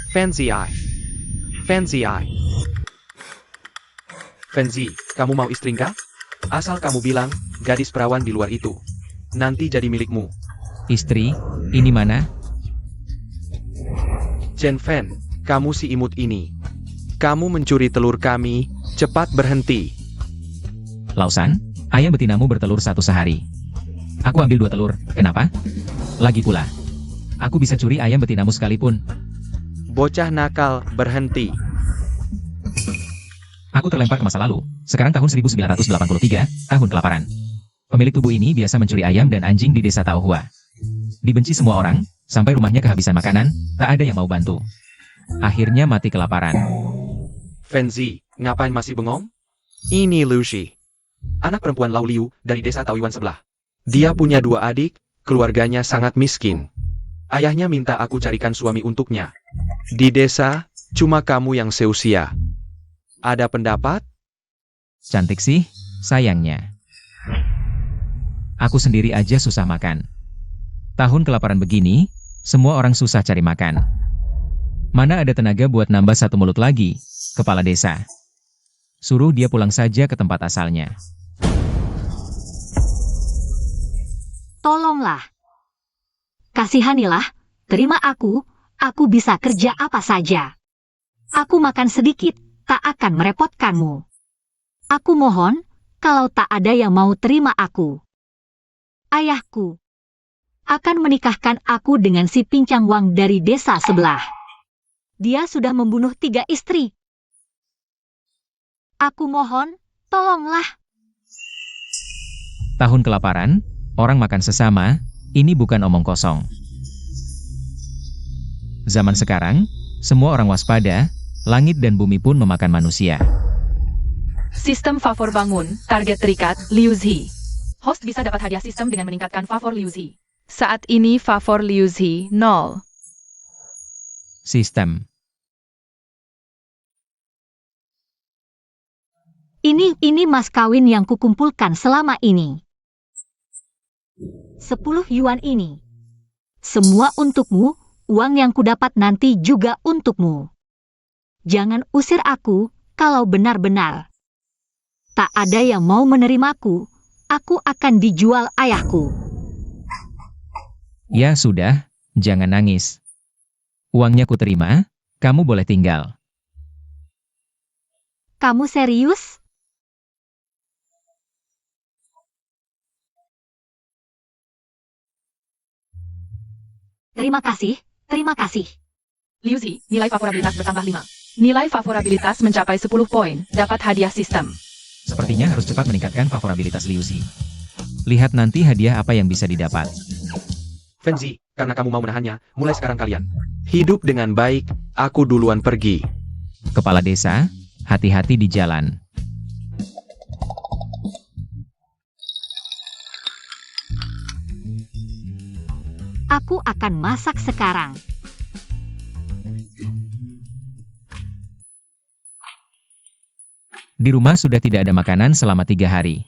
Fancy Eye. Fancy Eye. Fancy, kamu mau istri nggak? Asal kamu bilang, gadis perawan di luar itu. Nanti jadi milikmu. Istri, ini mana? Chen Fan, kamu si imut ini. Kamu mencuri telur kami, cepat berhenti. Lausan, ayam betinamu bertelur satu sehari. Aku ambil 2 telur, kenapa? Lagi pula, aku bisa curi ayam betinamu sekalipun. Bocah nakal, berhenti. Aku terlempar ke masa lalu, sekarang tahun 1983, tahun kelaparan. Pemilik tubuh ini biasa mencuri ayam dan anjing di desa Taohua. Dibenci semua orang, sampai rumahnya kehabisan makanan, tak ada yang mau bantu. Akhirnya mati kelaparan. Fancy, ngapain masih bengong? Ini Lucy. Anak perempuan Lau Liu dari desa Taoyuan sebelah. Dia punya 2 adik, keluarganya sangat miskin. Ayahnya minta aku carikan suami untuknya. Di desa, cuma kamu yang seusia. Ada pendapat? Cantik sih, sayangnya. Aku sendiri aja susah makan. Tahun kelaparan begini, semua orang susah cari makan. Mana ada tenaga buat nambah 1 mulut lagi, kepala desa. Suruh dia pulang saja ke tempat asalnya. Tolonglah. Kasihanilah, terima aku bisa kerja apa saja. Aku makan sedikit, tak akan merepotkanmu. Aku mohon, kalau tak ada yang mau terima aku. Ayahku akan menikahkan aku dengan si Pincang Wang dari desa sebelah. Dia sudah membunuh 3 istri. Aku mohon, tolonglah. Tahun kelaparan, orang makan sesama, ini bukan omong kosong. Zaman sekarang, semua orang waspada, langit dan bumi pun memakan manusia. Sistem favor bangun, target terikat, Liu Zi. Host bisa dapat hadiah sistem dengan meningkatkan favor Liu Zi. Saat ini favor Liu Zi 0. Sistem. Ini mas kawin yang kukumpulkan selama ini. 10 yuan ini. Semua untukmu, uang yang kudapat nanti juga untukmu. Jangan usir aku, kalau benar-benar tak ada yang mau menerimaku, aku akan dijual ayahku. Ya sudah, jangan nangis. Uangnya ku terima, kamu boleh tinggal. Kamu serius? Terima kasih, terima kasih. Liu Zi, nilai favorabilitas bertambah 5. Nilai favorabilitas mencapai 10 poin, dapat hadiah sistem. Sepertinya harus cepat meningkatkan favorabilitas Liu Zi. Lihat nanti hadiah apa yang bisa didapat. Fancy, karena kamu mau menahannya, mulai sekarang kalian hidup dengan baik, aku duluan pergi. Kepala desa, hati-hati di jalan. Aku akan masak sekarang. Di rumah sudah tidak ada makanan selama 3 hari.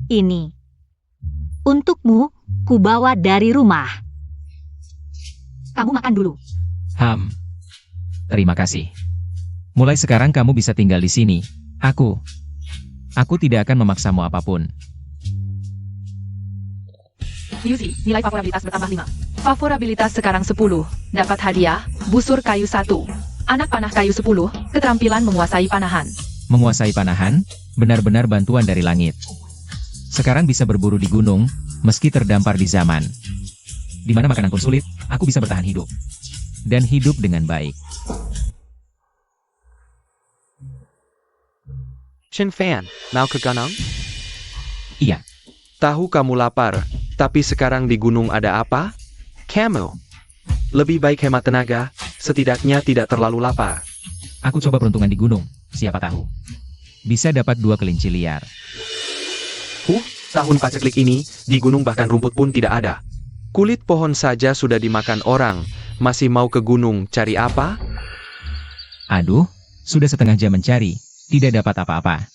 Ini untukmu, kubawa dari rumah. Kamu makan dulu. Terima kasih. Mulai sekarang kamu bisa tinggal di sini. Aku tidak akan memaksamu apapun. Liu Zi, nilai favorabilitas bertambah 5. Favorabilitas sekarang 10, dapat hadiah, busur kayu 1. Anak panah kayu 10, keterampilan menguasai panahan. Menguasai panahan, benar-benar bantuan dari langit. Sekarang bisa berburu di gunung, meski terdampar di zaman. Di mana makanan pun sulit, aku bisa bertahan hidup. Dan hidup dengan baik. Chen Fan, mau ke gunung? Iya, Tahu kamu lapar, tapi sekarang di gunung ada apa? Kamu. Lebih baik hemat tenaga, setidaknya tidak terlalu lapar. aku coba peruntungan di gunung, siapa tahu. Bisa dapat 2 kelinci liar. Tahun paceklik ini, di gunung bahkan rumput pun tidak ada. Kulit pohon saja sudah dimakan orang, masih mau ke gunung cari apa? Aduh, sudah setengah jam mencari, Tidak dapat apa-apa.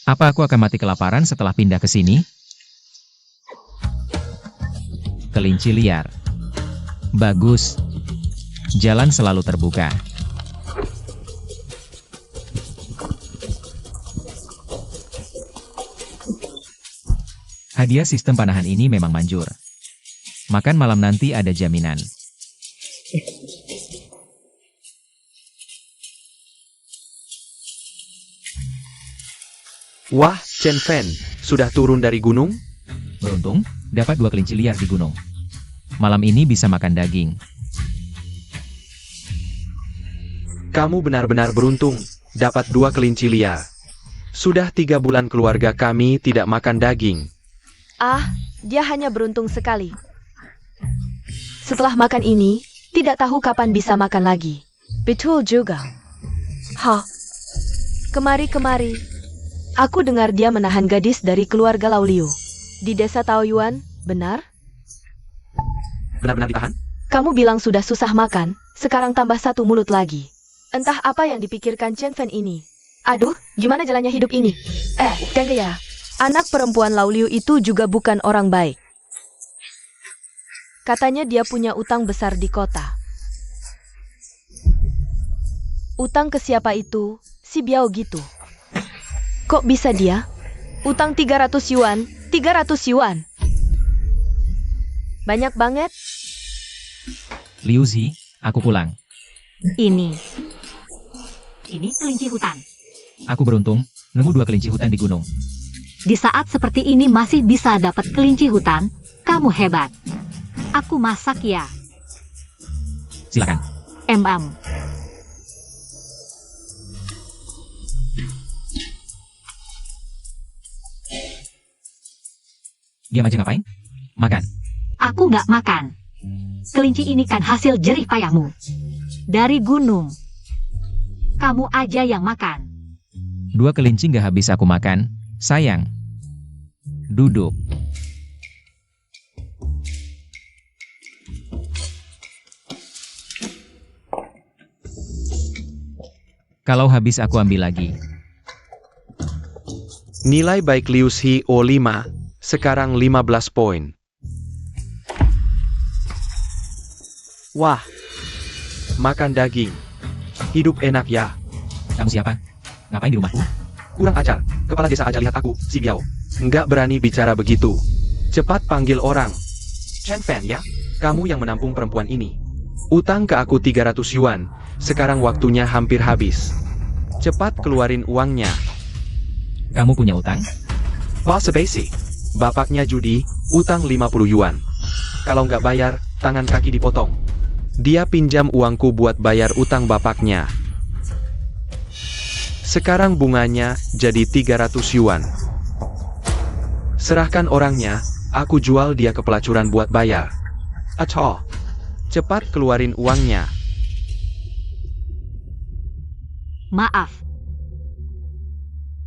Apa aku akan mati kelaparan setelah pindah ke sini? Kelinci liar. Bagus. Jalan selalu terbuka. Hadiah sistem panahan ini memang manjur. Makan malam nanti ada jaminan. Wah, Chen Fan, sudah turun dari gunung? Beruntung, dapat 2 kelinci liar di gunung. Malam ini bisa makan daging. Kamu benar-benar beruntung, dapat 2 kelinci liar. Sudah 3 bulan keluarga kami tidak makan daging. Ah, dia hanya beruntung sekali. Setelah makan ini, tidak tahu kapan bisa makan lagi. Betul juga. Kemari. Aku dengar dia menahan gadis dari keluarga Lau Liu. Di desa Taoyuan, benar? Benar-benar ditahan? Kamu bilang sudah susah makan, sekarang tambah 1 mulut lagi. Entah apa yang dipikirkan Chen Fan ini. Aduh, gimana jalannya hidup ini? Gangga ya. Anak perempuan Lau Liu itu juga bukan orang baik. Katanya dia punya utang besar di kota. Utang ke siapa itu? Si Biao gitu. Kok bisa dia? Utang 300 yuan, 300 yuan. Banyak banget. Liu Zi, aku pulang. Ini kelinci hutan. Aku beruntung, nemu 2 kelinci hutan di gunung. Di saat seperti ini masih bisa dapat kelinci hutan, kamu hebat. Aku masak ya. Silakan. Diam aja ngapain? Makan. Aku nggak makan. Kelinci ini kan hasil jerih payahmu. Dari gunung. Kamu aja yang makan. 2 kelinci nggak habis aku makan, sayang. Duduk. Kalau habis aku ambil lagi. Nilai baik Liu Zi O5, sekarang 15 poin. Wah, makan daging. Hidup enak ya. Kamu siapa? Ngapain di rumahku? Kurang ajar, kepala desa aja lihat aku, si Biao. Nggak berani bicara begitu. Cepat panggil orang. Chen Fan ya, kamu yang menampung perempuan ini. Utang ke aku 300 yuan, sekarang waktunya hampir habis. Cepat keluarin uangnya. Kamu punya utang? Bos basic. Bapaknya judi, utang 50 yuan. Kalau nggak bayar, tangan kaki dipotong. Dia pinjam uangku buat bayar utang bapaknya. Sekarang bunganya jadi 300 yuan. Serahkan orangnya, aku jual dia ke pelacuran buat bayar. Acoh. Cepat keluarin uangnya. Maaf.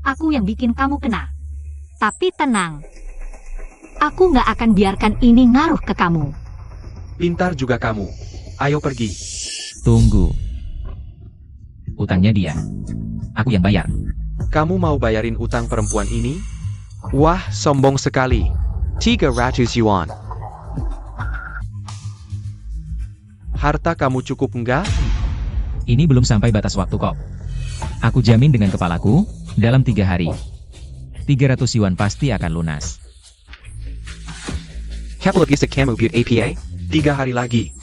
Aku yang bikin kamu kena. Tapi tenang. Aku nggak akan biarkan ini ngaruh ke kamu. Pintar juga kamu. Ayo pergi. Tunggu. Utangnya dia. Aku yang bayar. Kamu mau bayarin utang perempuan ini? Wah, sombong sekali. 300 yuan. Harta kamu cukup enggak? Ini belum sampai batas waktu kok. Aku jamin dengan kepalaku, dalam 3 hari. 300 yuan pasti akan lunas. Logistik kamu buat APA? 3 hari lagi.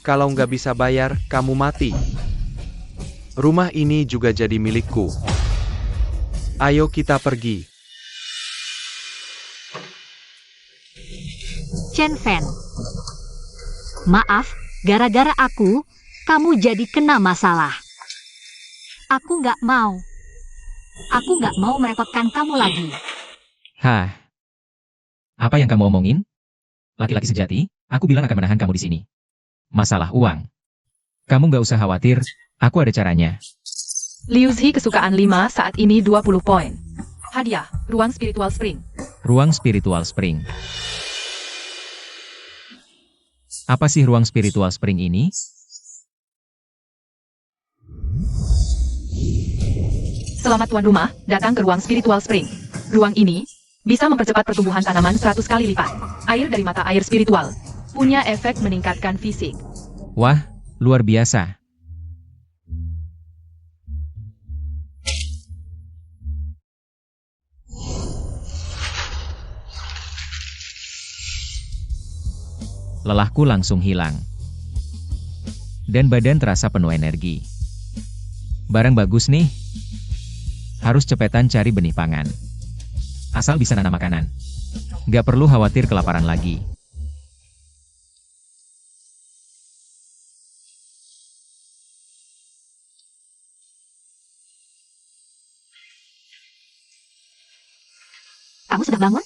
Kalau nggak bisa bayar, kamu mati. Rumah ini juga jadi milikku. Ayo kita pergi. Chen Fan. Maaf, gara-gara aku, kamu jadi kena masalah. Aku nggak mau. Aku nggak mau merepotkan kamu lagi. Hah? Apa yang kamu omongin? Laki-laki sejati, aku bilang akan menahan kamu di sini. Masalah uang. Kamu nggak usah khawatir, aku ada caranya. Liu Zi kesukaan 5 saat ini 20 poin. Hadiah, ruang spiritual spring. Ruang spiritual spring. Apa sih ruang spiritual spring ini? Selamat tuan rumah, datang ke ruang Spiritual Spring. Ruang ini bisa mempercepat pertumbuhan tanaman 100 kali lipat. Air dari mata air spiritual punya efek meningkatkan fisik. Wah, luar biasa. Lelahku langsung hilang. Dan badan terasa penuh energi. Barang bagus nih. Harus cepetan cari benih pangan. Asal bisa nanam makanan. Gak perlu khawatir kelaparan lagi. Kamu sudah bangun?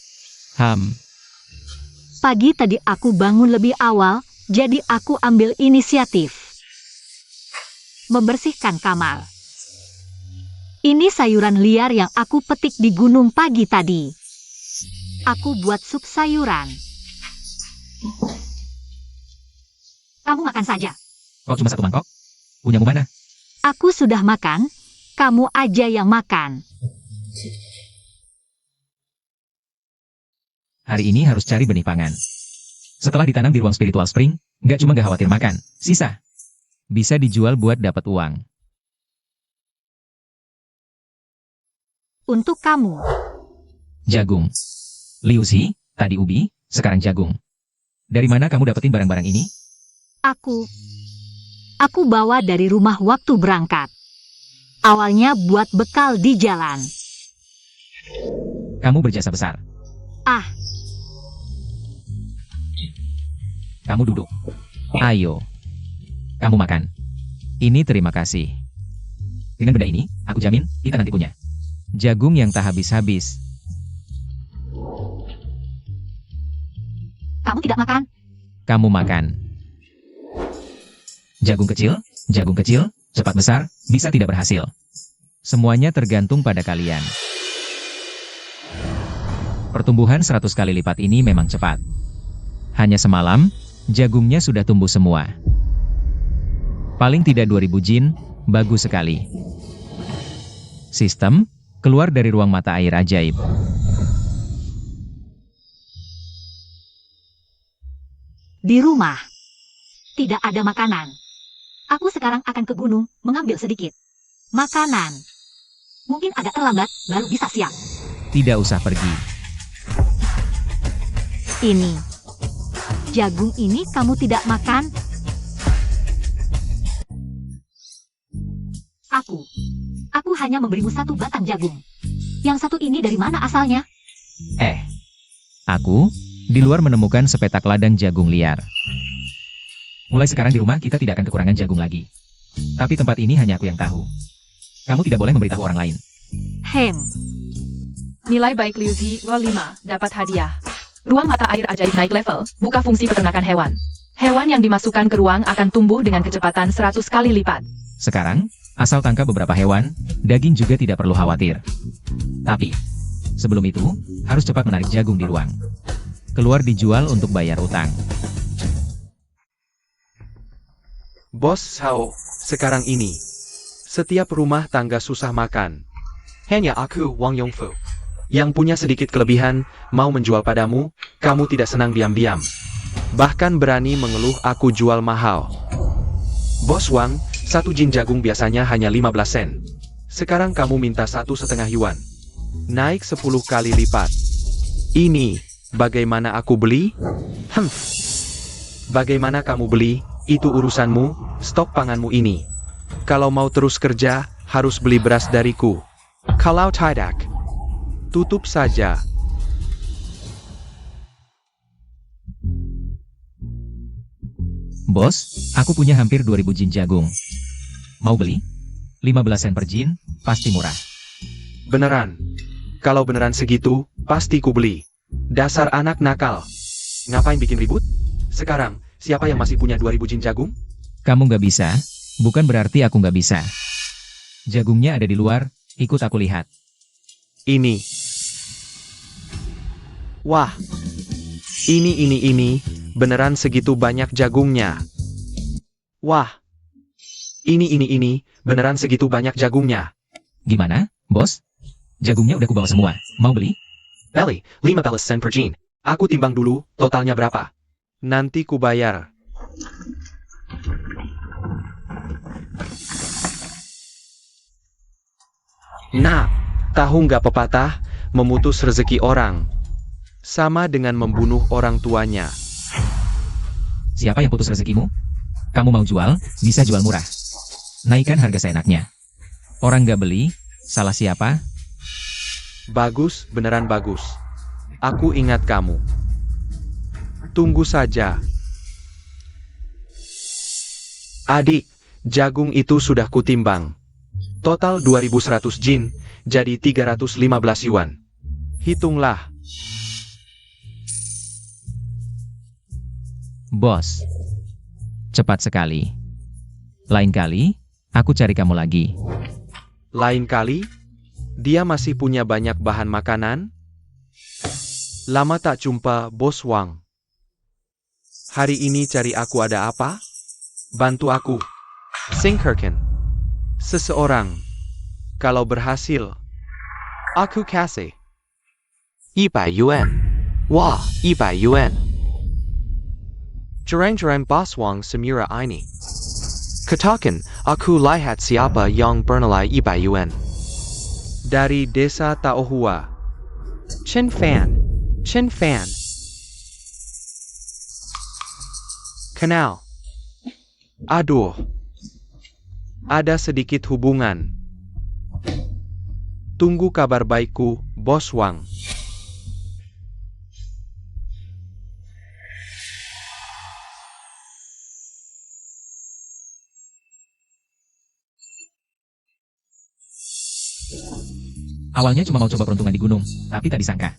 Pagi tadi aku bangun lebih awal, jadi aku ambil inisiatif. Membersihkan kamar. Ini sayuran liar yang aku petik di gunung pagi tadi. Aku buat sup sayuran. Kamu makan saja. Kok cuma satu mangkok? Punyamu mana? Aku sudah makan, kamu aja yang makan. Hari ini harus cari benih pangan. Setelah ditanam di ruang Spiritual Spring, nggak cuma nggak khawatir makan, sisa. Bisa dijual buat dapat uang. Untuk kamu. Jagung. Liu Zi, tadi ubi, sekarang jagung. Dari mana kamu dapetin barang-barang ini? Aku bawa dari rumah waktu berangkat. Awalnya buat bekal di jalan. Kamu berjasa besar. Kamu duduk. Ayo. Kamu makan. Ini terima kasih. Dengan benda ini, aku jamin, kita nanti punya jagung yang tak habis-habis. Kamu tidak makan? Kamu makan. Jagung kecil, cepat besar, bisa tidak berhasil. Semuanya tergantung pada kalian. Pertumbuhan 100 kali lipat ini memang cepat. Hanya semalam, jagungnya sudah tumbuh semua. Paling tidak 2000 jin, bagus sekali. Sistem, keluar dari ruang mata air ajaib. Di rumah. Tidak ada makanan. Aku sekarang akan ke gunung, mengambil sedikit makanan. Mungkin agak terlambat, baru bisa siap. Tidak usah pergi. Ini. Jagung ini kamu tidak makan? Aku hanya memberimu satu batang jagung. Yang satu ini dari mana asalnya? Aku, di luar menemukan sepetak ladang jagung liar. Mulai sekarang di rumah kita tidak akan kekurangan jagung lagi. Tapi tempat ini hanya aku yang tahu. Kamu tidak boleh memberitahu orang lain. Nilai baik Liu Zi, Gol 5, dapat hadiah. Ruang mata air ajaib naik level, buka fungsi peternakan hewan. Hewan yang dimasukkan ke ruang akan tumbuh dengan kecepatan 100 kali lipat. Sekarang, asal tangkap beberapa hewan, daging juga tidak perlu khawatir. Tapi, sebelum itu, harus cepat menarik jagung di ruang. Keluar dijual untuk bayar utang. Bos Sao, sekarang ini, setiap rumah tangga susah makan. Hanya aku, Wang Yongfu, yang punya sedikit kelebihan, mau menjual padamu, kamu tidak senang diam-diam. Bahkan berani mengeluh aku jual mahal. Bos Wang, satu jin jagung biasanya hanya 15 sen. Sekarang kamu minta 1,5 yuan. Naik 10 kali lipat. Ini, bagaimana aku beli? Bagaimana kamu beli, itu urusanmu, stok panganmu ini. Kalau mau terus kerja, harus beli beras dariku. Kalau tidak, tutup saja. Bos, aku punya hampir 2000 jin jagung. Mau beli? 15 sen per jin, pasti murah. Beneran. Kalau beneran segitu, pasti ku beli. Dasar anak nakal. Ngapain bikin ribut? Sekarang, siapa yang masih punya 2000 jin jagung? Kamu nggak bisa, bukan berarti aku nggak bisa. Jagungnya ada di luar, ikut aku lihat. Ini. Wah. Ini. Beneran segitu banyak jagungnya. Wah. Ini. Beneran segitu banyak jagungnya. Gimana? Bos, jagungnya udah kubawa semua. Mau beli? Belly, 15 sen per jean. Aku timbang dulu, totalnya berapa? Nanti ku bayar. Nah, tahu nggak pepatah, memutus rezeki orang sama dengan membunuh orang tuanya. Siapa yang putus rezekimu? Kamu mau jual, bisa jual murah. Naikkan harga seenaknya. Orang nggak beli, salah siapa? Bagus, beneran bagus. Aku ingat kamu. Tunggu saja. Adik, jagung itu sudah kutimbang. Total 2100 jin, jadi 315 yuan. Hitunglah. Bos. Cepat sekali. Lain kali, aku cari kamu lagi. Lain kali, dia masih punya banyak bahan makanan? Lama tak jumpa, Bos Wang. Hari ini cari aku ada apa? Bantu aku. Singkirkan. Seseorang. Kalau berhasil, aku kasih 100 yuan. Wah, 100 yuan. Jarang-jarang Bos Wang semira ini. Katakan, aku lihat siapa yang bernilai 100 yuan. Dari desa Taohua. Chen Fan. Chen Fan. Kenal. Aduh. Ada sedikit hubungan. Tunggu kabar baikku, Bos Wang. Awalnya cuma mau coba peruntungan di gunung, tapi tak disangka.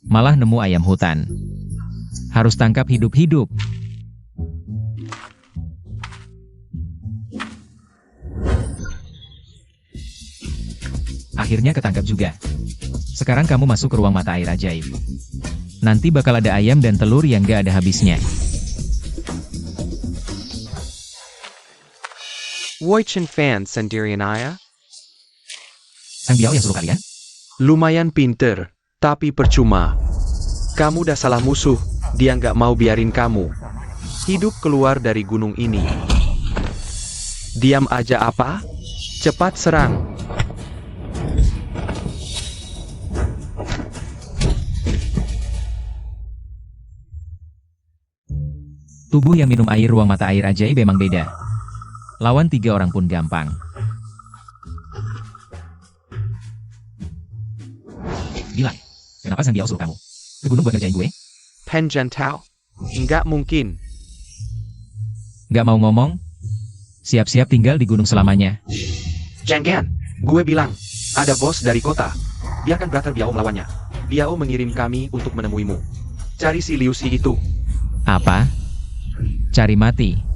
Malah nemu ayam hutan. Harus tangkap hidup-hidup. Akhirnya ketangkap juga. Sekarang kamu masuk ke ruang mata air ajaib. Nanti bakal ada ayam dan telur yang gak ada habisnya. Woi Chen Fan sendirian ayah? Sang Biao yang suruh kalian? Lumayan pinter, tapi percuma. Kamu dah salah musuh, dia nggak mau biarin kamu hidup keluar dari gunung ini. Diam aja apa? Cepat serang. Tubuh yang minum air ruang mata air ajaib memang beda. Lawan 3 orang pun gampang. Gila, kenapa Sang Biao suruh kamu ke gunung buat ngerjain gue? Pen Jantao? Nggak mungkin. Gak mau ngomong? Siap-siap tinggal di gunung selamanya. Jangan, gue bilang, ada bos dari kota. Biarkan Brother Biao melawannya. Biao mengirim kami untuk menemuimu. Cari si Liu Si itu. Apa? Cari mati.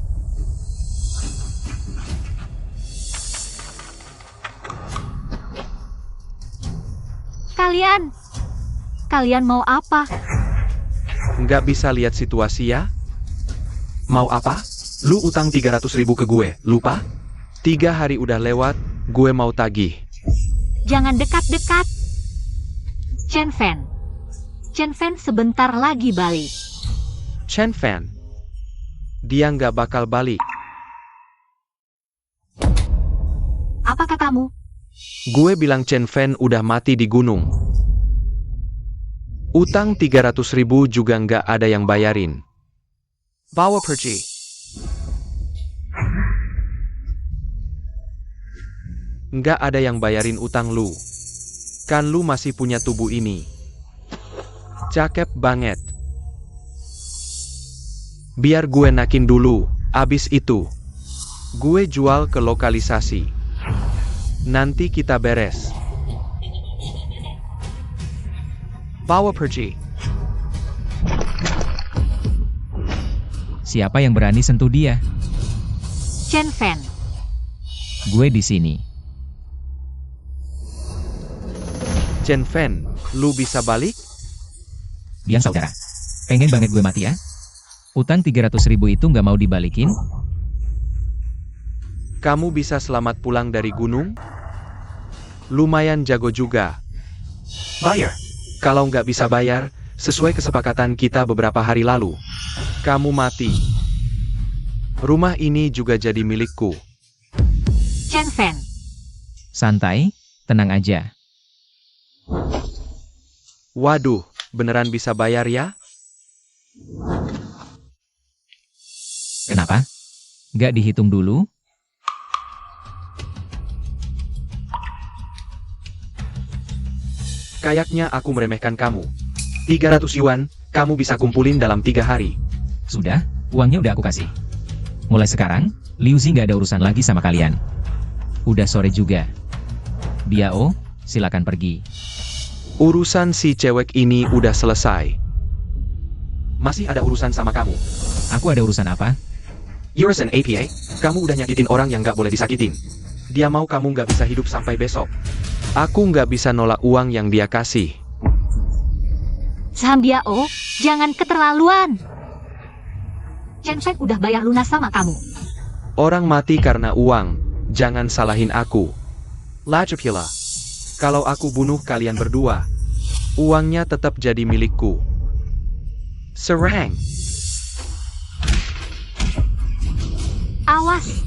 Kalian mau apa? Nggak bisa lihat situasi ya? Mau apa? Lu utang 300.000 ke gue, lupa? 3 hari udah lewat, gue mau tagih. Jangan dekat-dekat. Chen Fan sebentar lagi balik. Chen Fan. Dia nggak bakal balik. Apa katamu? Gue bilang Chen Fan udah mati di gunung. Utang 300.000 juga nggak ada yang bayarin. Bawa pergi. Nggak ada yang bayarin utang lu. Kan lu masih punya tubuh ini. Cakep banget. Biar gue nakin dulu, abis itu gue jual ke lokalisasi. Nanti kita beres. Bawa pergi. Siapa yang berani sentuh dia? Chen Fan. Gue di sini. Chen Fan, lu bisa balik? Biang saudara. Pengen banget gue mati ya? Utang 300.000 itu nggak mau dibalikin? Kamu bisa selamat pulang dari gunung? Lumayan jago juga. Bayar. Kalau nggak bisa bayar, sesuai kesepakatan kita beberapa hari lalu, kamu mati. Rumah ini juga jadi milikku. Chen Fan. Santai, tenang aja. Waduh, beneran bisa bayar ya? Kenapa? Nggak dihitung dulu? Kayaknya aku meremehkan kamu. 300 yuan, kamu bisa kumpulin dalam 3 hari. Sudah, uangnya udah aku kasih. Mulai sekarang, Liu Zi nggak ada urusan lagi sama kalian. Udah sore juga. Biao, silakan pergi. Urusan si cewek ini udah selesai. Masih ada urusan sama kamu. Aku ada urusan apa? You're an APA, kamu udah nyakitin orang yang nggak boleh disakitin. Dia mau kamu nggak bisa hidup sampai besok. Aku nggak bisa nolak uang yang dia kasih. Zhan Biao, jangan keterlaluan. Chen Fan udah bayar lunas sama kamu. Orang mati karena uang, jangan salahin aku. Lajapila. Kalau aku bunuh kalian berdua, uangnya tetap jadi milikku. Serang. Awas.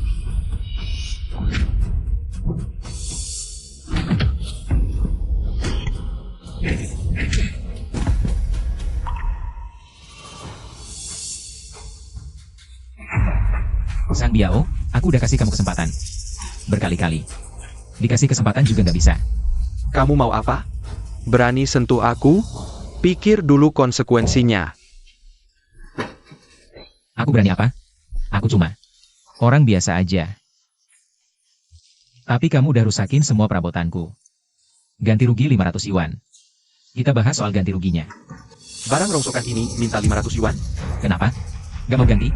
Zhan Biao, aku udah kasih kamu kesempatan. Berkali-kali. Dikasih kesempatan juga nggak bisa. Kamu mau apa? Berani sentuh aku? Pikir dulu konsekuensinya. Aku berani apa? Aku cuma orang biasa aja. Tapi kamu udah rusakin semua perabotanku. Ganti rugi 500 yuan. Kita bahas soal ganti ruginya. Barang rongsokan ini minta 500 yuan. Kenapa? Gak mau ganti?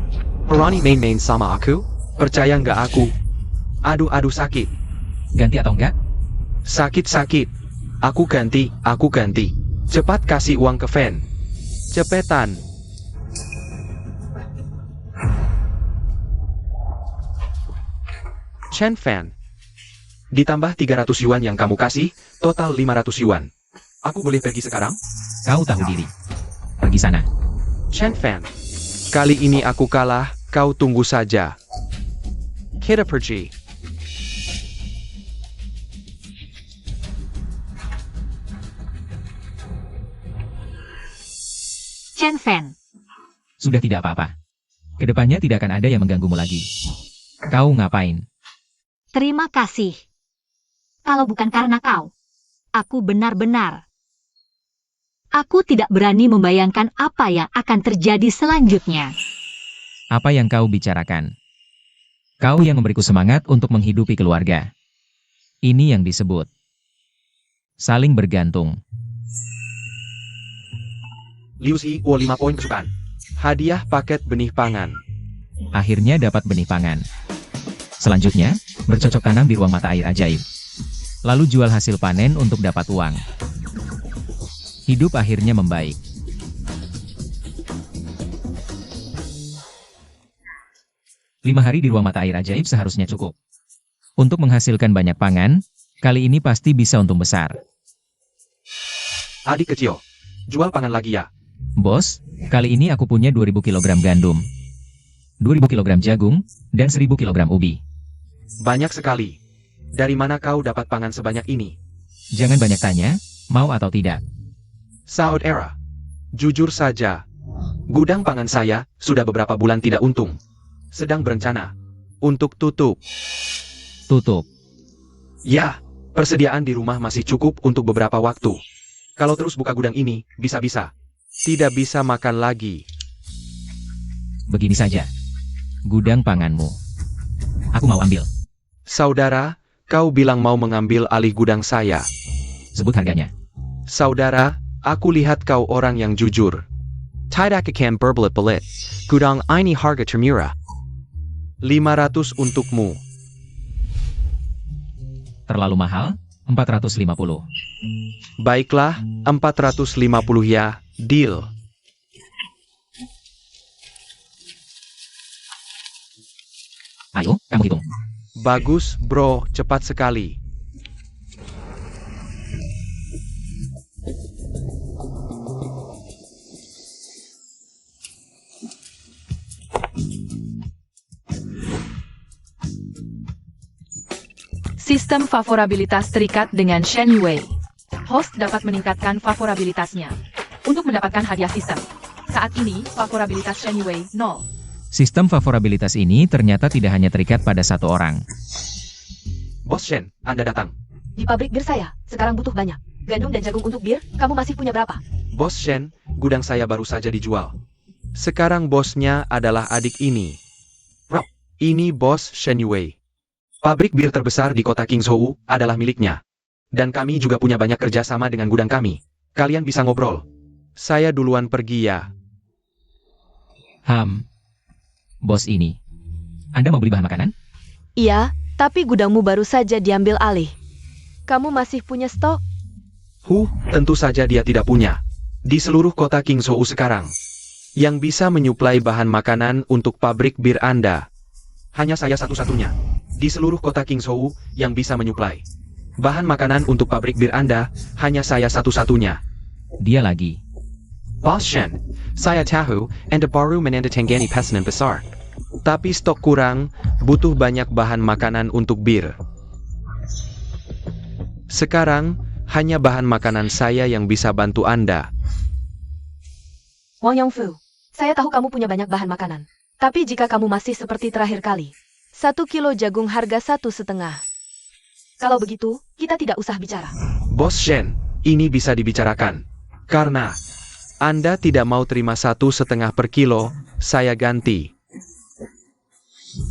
Berani main-main sama aku? Percaya nggak aku? Aduh sakit. Ganti atau enggak? Sakit. Aku ganti. Cepat kasih uang ke Fan. Cepetan. Chen Fan. Ditambah 300 yuan yang kamu kasih, total 500 yuan. Aku boleh pergi sekarang? Kau tahu diri. Pergi sana. Chen Fan. Kali ini aku kalah, kau tunggu saja. Kita pergi. Chen Fan. Sudah tidak apa-apa. Kedepannya tidak akan ada yang mengganggumu lagi. Kau ngapain? Terima kasih. Kalau bukan karena kau, aku benar-benar. Aku tidak berani membayangkan apa yang akan terjadi selanjutnya. Apa yang kau bicarakan? Kau yang memberiku semangat untuk menghidupi keluarga. Ini yang disebut saling bergantung. Liu Zi, 5 poin kesukaan. Hadiah paket benih pangan. Akhirnya dapat benih pangan. Selanjutnya, bercocok tanam di ruang mata air ajaib. Lalu jual hasil panen untuk dapat uang. Hidup akhirnya membaik. Lima hari di ruang mata air ajaib seharusnya cukup. Untuk menghasilkan banyak pangan, kali ini pasti bisa untung besar. Adik kecil, jual pangan lagi ya. Bos, kali ini aku punya 2000 kg gandum, 2000 kg jagung, dan 1000 kg ubi. Banyak sekali. Dari mana kau dapat pangan sebanyak ini? Jangan banyak tanya, mau atau tidak. Saudara, jujur saja, gudang pangan saya sudah beberapa bulan tidak untung. Sedang berencana untuk tutup. Tutup. Ya, persediaan di rumah masih cukup untuk beberapa waktu. Kalau terus buka gudang ini, bisa-bisa tidak bisa makan lagi. Begini saja. Gudang panganmu. Aku mau ambil. Saudara, kau bilang mau mengambil alih gudang saya. Sebut harganya. Saudara, aku lihat kau orang yang jujur. Tidak akan berbelit-belit. Gudang ini harga termurah. 500 untukmu. Terlalu mahal? 450. Baiklah, 450 ya, deal. Ayo, kamu hitung. Bagus, bro, cepat sekali. Sistem favorabilitas terikat dengan Shen Yue. Host dapat meningkatkan favorabilitasnya. Untuk mendapatkan hadiah sistem. Saat ini, favorabilitas Shen Yue 0. Sistem favorabilitas ini ternyata tidak hanya terikat pada satu orang. Bos Shen, Anda datang. Di pabrik bir saya, sekarang butuh banyak. Gandum dan jagung untuk bir, kamu masih punya berapa? Bos Shen, gudang saya baru saja dijual. Sekarang bosnya adalah adik ini. Rob, ini bos Shen Yue. Pabrik bir terbesar di kota Qingzhou adalah miliknya. Dan kami juga punya banyak kerjasama dengan gudang kami. Kalian bisa ngobrol. Saya duluan pergi ya. Bos ini. Anda mau beli bahan makanan? Iya, tapi gudangmu baru saja diambil alih. Kamu masih punya stok? Tentu saja dia tidak punya. Di seluruh kota Qingzhou sekarang. Yang bisa menyuplai bahan makanan untuk pabrik bir Anda. Hanya saya satu-satunya. Di seluruh kota Qingzhou yang bisa menyuplai. Bahan makanan untuk pabrik bir Anda, hanya saya satu-satunya. Dia lagi. Bos Shen, saya tahu, Anda baru menandatangani pesanan besar. Tapi stok kurang, butuh banyak bahan makanan untuk bir. Sekarang, hanya bahan makanan saya yang bisa bantu Anda. Wang Yongfu, saya tahu kamu punya banyak bahan makanan. Tapi jika kamu masih seperti terakhir kali, 1 kilo jagung harga 1,5. Kalau begitu, kita tidak usah bicara. Bos Shen, ini bisa dibicarakan. Karena Anda tidak mau terima 1,5 per kilo, saya ganti.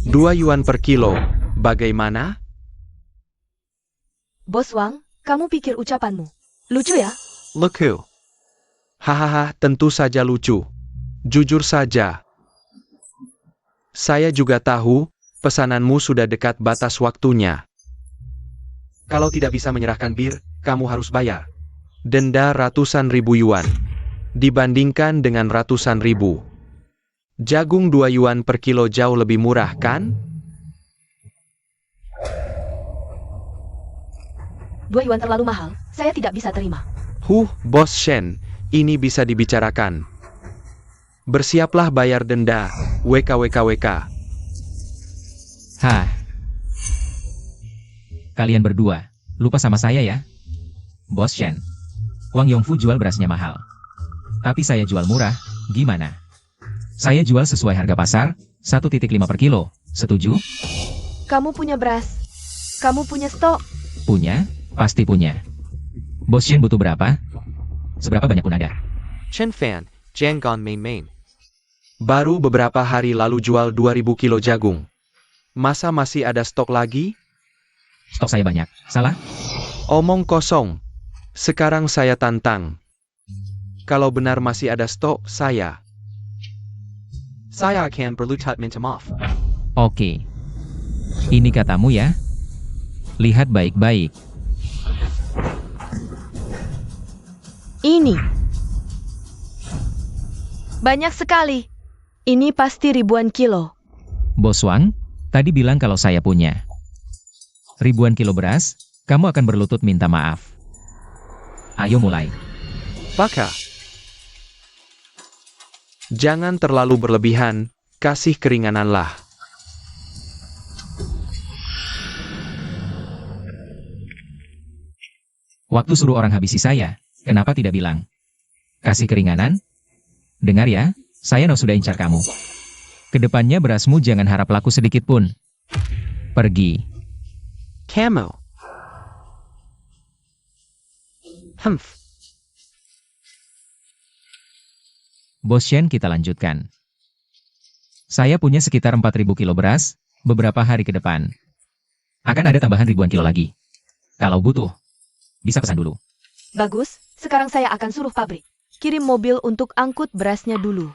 2 yuan per kilo, bagaimana? Bos Wang, kamu pikir ucapanmu lucu ya? Lucu. Hahaha, tentu saja lucu. Jujur saja. Saya juga tahu, pesananmu sudah dekat batas waktunya. Kalau tidak bisa menyerahkan bir, kamu harus bayar. Denda ratusan ribu yuan. Dibandingkan dengan ratusan ribu. Jagung 2 yuan per kilo jauh lebih murah, kan? 2 yuan terlalu mahal, saya tidak bisa terima. Bos Shen, ini bisa dibicarakan. Bersiaplah bayar denda, WKWKWK. Kalian berdua, lupa sama saya ya. Bos Shen, Wang Yongfu jual berasnya mahal. Tapi saya jual murah, gimana? Saya jual sesuai harga pasar, 1,5 per kilo, setuju? Kamu punya beras. Kamu punya stok. Punya, pasti punya. Bos Shen butuh berapa? Seberapa banyak pun ada. Chen Fan, Jianggan Main. Baru beberapa hari lalu jual 2.000 kilo jagung. Masa masih ada stok lagi? Stok saya banyak, salah? Omong kosong. Sekarang saya tantang. Kalau benar masih ada stok, saya akan berlutut minta maaf. Oke. Ini katamu ya. Lihat baik-baik. Ini. Banyak sekali. Ini pasti ribuan kilo. Bos Wang, tadi bilang kalau saya punya ribuan kilo beras, kamu akan berlutut minta maaf. Ayo mulai. Baka. Jangan terlalu berlebihan, kasih keringananlah. Waktu suruh orang habisi saya, kenapa tidak bilang? Kasih keringanan? Dengar ya, saya sudah incar kamu. Kedepannya berasmu jangan harap laku sedikit pun. Pergi. Kamu. Bos Shen, kita lanjutkan. Saya punya sekitar 4.000 kilo beras, beberapa hari ke depan. Akan ada tambahan ribuan kilo lagi. Kalau butuh, bisa pesan dulu. Bagus, sekarang saya akan suruh pabrik kirim mobil untuk angkut berasnya dulu.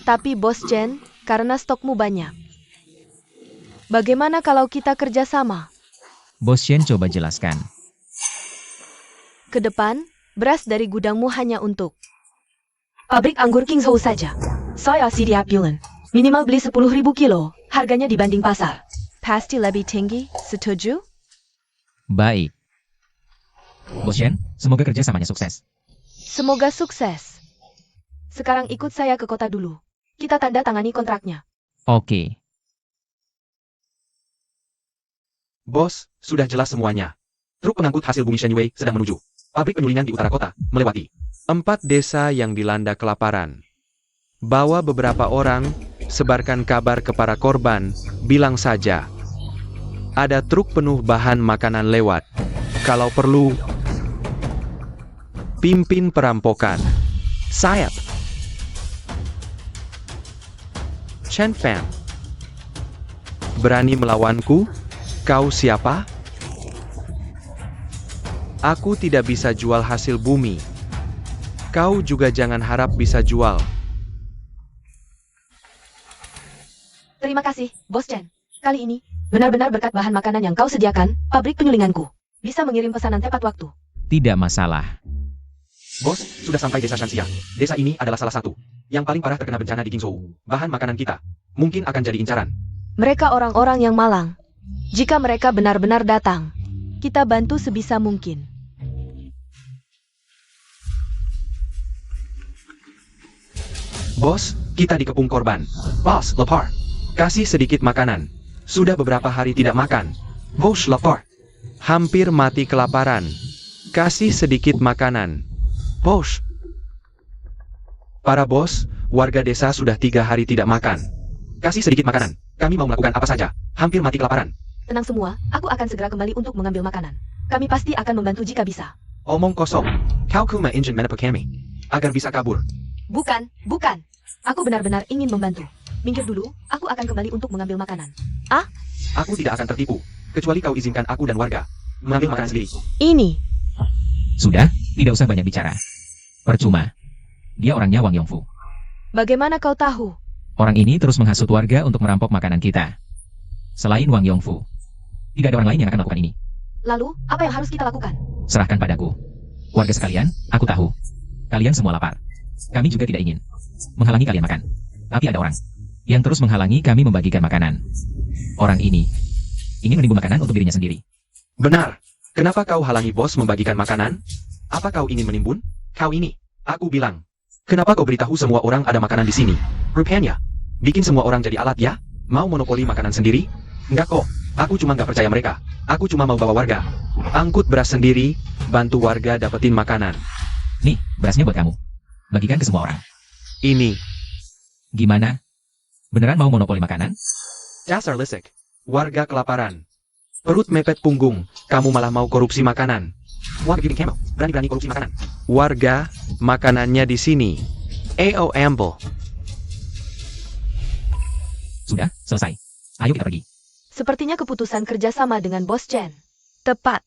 Tapi Bos Chen, karena stokmu banyak. Bagaimana kalau kita kerjasama? Bos Shen coba jelaskan. Ke depan, beras dari gudangmu hanya untuk pabrik anggur Qingzhou saja. Saya siap bulan. Minimal beli 10.000 kilo, harganya dibanding pasar. Pasti lebih tinggi, setuju? Baik. Bos Shen, semoga kerjasamanya sukses. Semoga sukses. Sekarang ikut saya ke kota dulu. Kita tanda tangani kontraknya. Oke. Bos, sudah jelas semuanya. Truk pengangkut hasil bumi Shenyue sedang menuju pabrik penyulingan di utara kota, melewati 4 desa yang dilanda kelaparan. Bawa beberapa orang, sebarkan kabar ke para korban, bilang saja. Ada truk penuh bahan makanan lewat. Kalau perlu, pimpin perampokan. Sayap. Chen Fan. Berani melawanku? Kau siapa? Aku tidak bisa jual hasil bumi. Kau juga jangan harap bisa jual. Terima kasih, Bos Chen. Kali ini, benar-benar berkat bahan makanan yang kau sediakan, pabrik penyulinganku bisa mengirim pesanan tepat waktu. Tidak masalah. Bos, sudah sampai desa Shanxia. Desa ini adalah salah satu yang paling parah terkena bencana di Qingzhou. Bahan makanan kita mungkin akan jadi incaran. Mereka orang-orang yang malang. Jika mereka benar-benar datang, kita bantu sebisa mungkin. Bos, kita dikepung korban. Bos, lapar. Kasih sedikit makanan. Sudah beberapa hari tidak makan. Bos, lapar. Hampir mati kelaparan. Kasih sedikit makanan. Bos. Para bos, warga desa sudah 3 hari tidak makan. Kasih sedikit makanan. Kami mau melakukan apa saja. Hampir mati kelaparan. Tenang semua, aku akan segera kembali untuk mengambil makanan. Kami pasti akan membantu jika bisa. Omong kosong. Kau kuma engine mana kami agar bisa kabur. Bukan. Aku benar-benar ingin membantu. Minggir dulu, aku akan kembali untuk mengambil makanan. Aku tidak akan tertipu, kecuali kau izinkan aku dan warga mengambil makanan sendiri. Ini. Sudah, tidak usah banyak bicara. Percuma. Dia orangnya Wang Yongfu. Bagaimana kau tahu? Orang ini terus menghasut warga untuk merampok makanan kita. Selain Wang Yongfu, tidak ada orang lain yang akan melakukan ini. Lalu, apa yang harus kita lakukan? Serahkan padaku. Warga sekalian, aku tahu. Kalian semua lapar. Kami juga tidak ingin menghalangi kalian makan. Tapi ada orang yang terus menghalangi kami membagikan makanan. Orang ini ingin menimbun makanan untuk dirinya sendiri. Benar. Kenapa kau halangi bos membagikan makanan? Apa kau ingin menimbun? Kau ini. Aku bilang. Kenapa kau beritahu semua orang ada makanan di sini? Rupanya. Bikin semua orang jadi alat ya? Mau monopoli makanan sendiri? Enggak kok. Aku cuma nggak percaya mereka. Aku cuma mau bawa warga. Angkut beras sendiri. Bantu warga dapetin makanan. Nih, berasnya buat kamu. Bagikan ke semua orang. Ini. Gimana? Beneran mau monopoli makanan? Dasar lisik. Warga kelaparan. Perut mepet punggung. Kamu malah mau korupsi makanan. Warga giving camel. Berani-berani korupsi makanan. Warga, makanannya di sini. AO Amble. Sudah, selesai. Ayo kita pergi. Sepertinya keputusan kerjasama dengan Bos Chen. Tepat.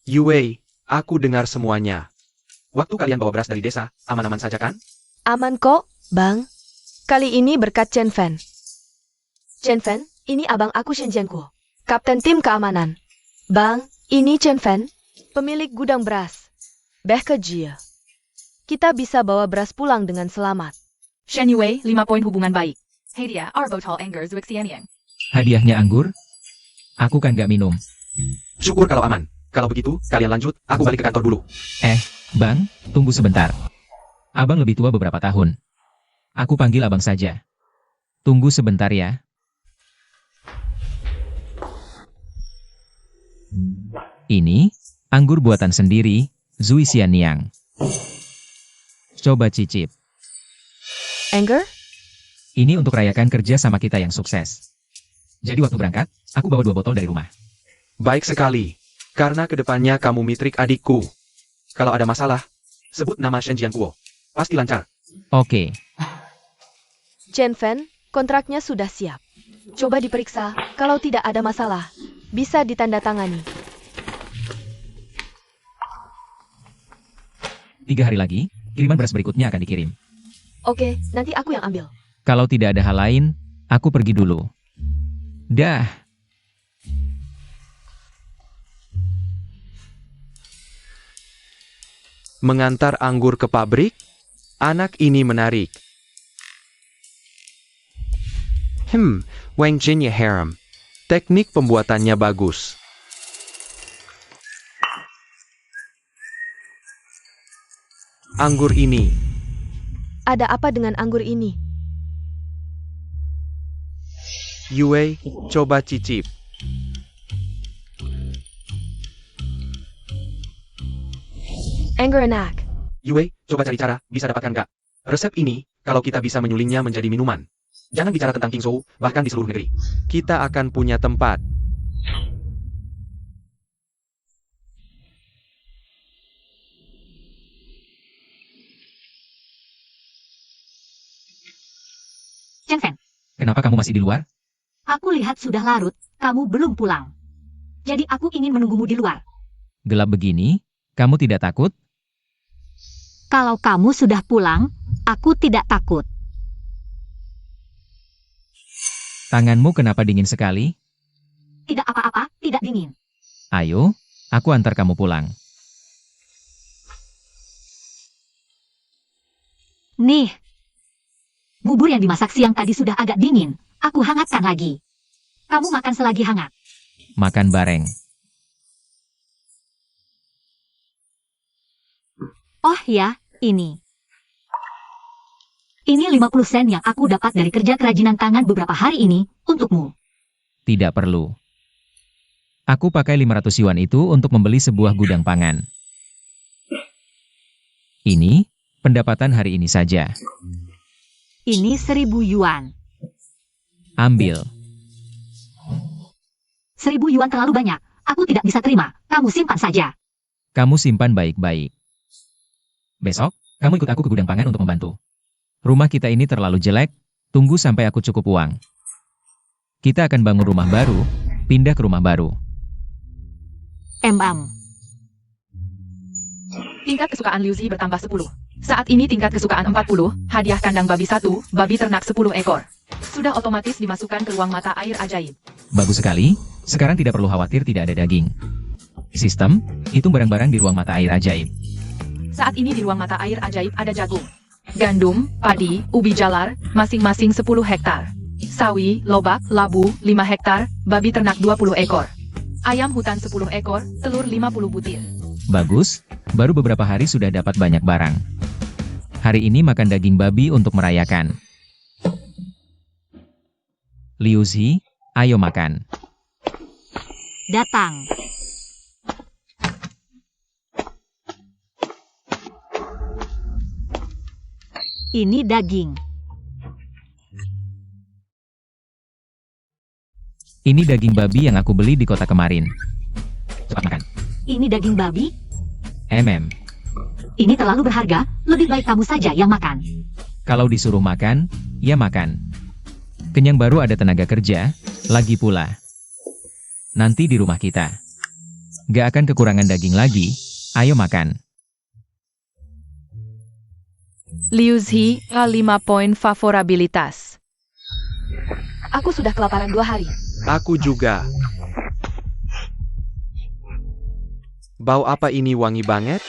Yue, aku dengar semuanya. Waktu kalian bawa beras dari desa, aman-aman saja kan? Aman kok, Bang. Kali ini berkat Chen Fan. Chen Fan, ini abang aku Shen Jianguo, Kapten Tim Keamanan. Bang, ini Chen Fan, pemilik gudang beras. Behke Jia. Kita bisa bawa beras pulang dengan selamat. Shenyue, 5 poin hubungan baik. Hadiah, Arbotol Anger Zwixianyang. Hadiahnya anggur? Aku kan gak minum. Syukur kalau aman. Kalau begitu, kalian lanjut, aku balik ke kantor dulu. Bang, tunggu sebentar. Abang lebih tua beberapa tahun. Aku panggil abang saja. Tunggu sebentar ya. Ini, anggur buatan sendiri, Zui Xianyang. Coba cicip. Anger? Ini untuk rayakan kerja sama kita yang sukses. Jadi waktu berangkat, aku bawa 2 botol dari rumah. Baik sekali. Karena kedepannya kamu mitrik adikku. Kalau ada masalah, sebut nama Shen Jianguo. Pasti lancar. Oke. Chen Fan, kontraknya sudah siap. Coba diperiksa, kalau tidak ada masalah, bisa ditandatangani. 3 hari lagi, kiriman beras berikutnya akan dikirim. Oke, nanti aku yang ambil. Kalau tidak ada hal lain, aku pergi dulu. Dah. Mengantar anggur ke pabrik? Anak ini menarik. Wang Jin ya harem. Teknik pembuatannya bagus. Anggur ini ada apa dengan anggur ini? Yue, coba cicip. Anggur enak. Yue, coba cari cara, bisa dapatkan nggak? Resep ini, kalau kita bisa menyulingnya menjadi minuman. Jangan bicara tentang King Zhou, bahkan di seluruh negeri. Kita akan punya tempat. Chen Fan, Kenapa kamu masih di luar? aku lihat sudah larut, kamu belum pulang. Jadi aku ingin menunggumu di luar. Gelap begini, kamu tidak takut? Kalau kamu sudah pulang, aku tidak takut. Tanganmu kenapa dingin sekali? Tidak apa-apa, tidak dingin. Ayo, aku antar kamu pulang. Nih, bubur yang dimasak siang tadi sudah agak dingin. Aku hangatkan lagi. Kamu makan selagi hangat. Makan bareng. Oh ya, ini. Ini 50 sen yang aku dapat dari kerja kerajinan tangan beberapa hari ini, untukmu. Tidak perlu. Aku pakai 500 yuan itu untuk membeli sebuah gudang pangan. Ini, pendapatan hari ini saja. Ini 1000 yuan. Ambil. 1000 yuan terlalu banyak. Aku tidak bisa terima. Kamu simpan saja. Kamu simpan baik-baik. Besok, kamu ikut aku ke gudang pangan untuk membantu. Rumah kita ini terlalu jelek, tunggu sampai aku cukup uang. Kita akan bangun rumah baru, pindah ke rumah baru. Tingkat kesukaan Liu Zi bertambah 10. Saat ini tingkat kesukaan 40, hadiah kandang babi 1, babi ternak 10 ekor. Sudah otomatis dimasukkan ke ruang mata air ajaib. Bagus sekali, sekarang tidak perlu khawatir tidak ada daging. Sistem, hitung barang-barang di ruang mata air ajaib. Saat ini di ruang mata air ajaib ada jagung, gandum, padi, ubi jalar, masing-masing 10 hektar. Sawi, lobak, labu, 5 hektar, babi ternak 20 ekor. Ayam hutan 10 ekor, telur 50 butir. Bagus, baru beberapa hari sudah dapat banyak barang. Hari ini makan daging babi untuk merayakan. Liu Zi, ayo makan. Datang. Ini daging. Ini daging babi yang aku beli di kota kemarin. Cepat makan. Ini daging babi. Ini terlalu berharga. Lebih baik kamu saja yang makan. Kalau disuruh makan, ya makan. Kenyang baru ada tenaga kerja, lagi pula. Nanti di rumah kita. Gak akan kekurangan daging lagi, ayo makan. Liu Zi, 5 poin favorabilitas. Aku sudah kelaparan 2 hari. Aku juga. Bau apa ini wangi banget?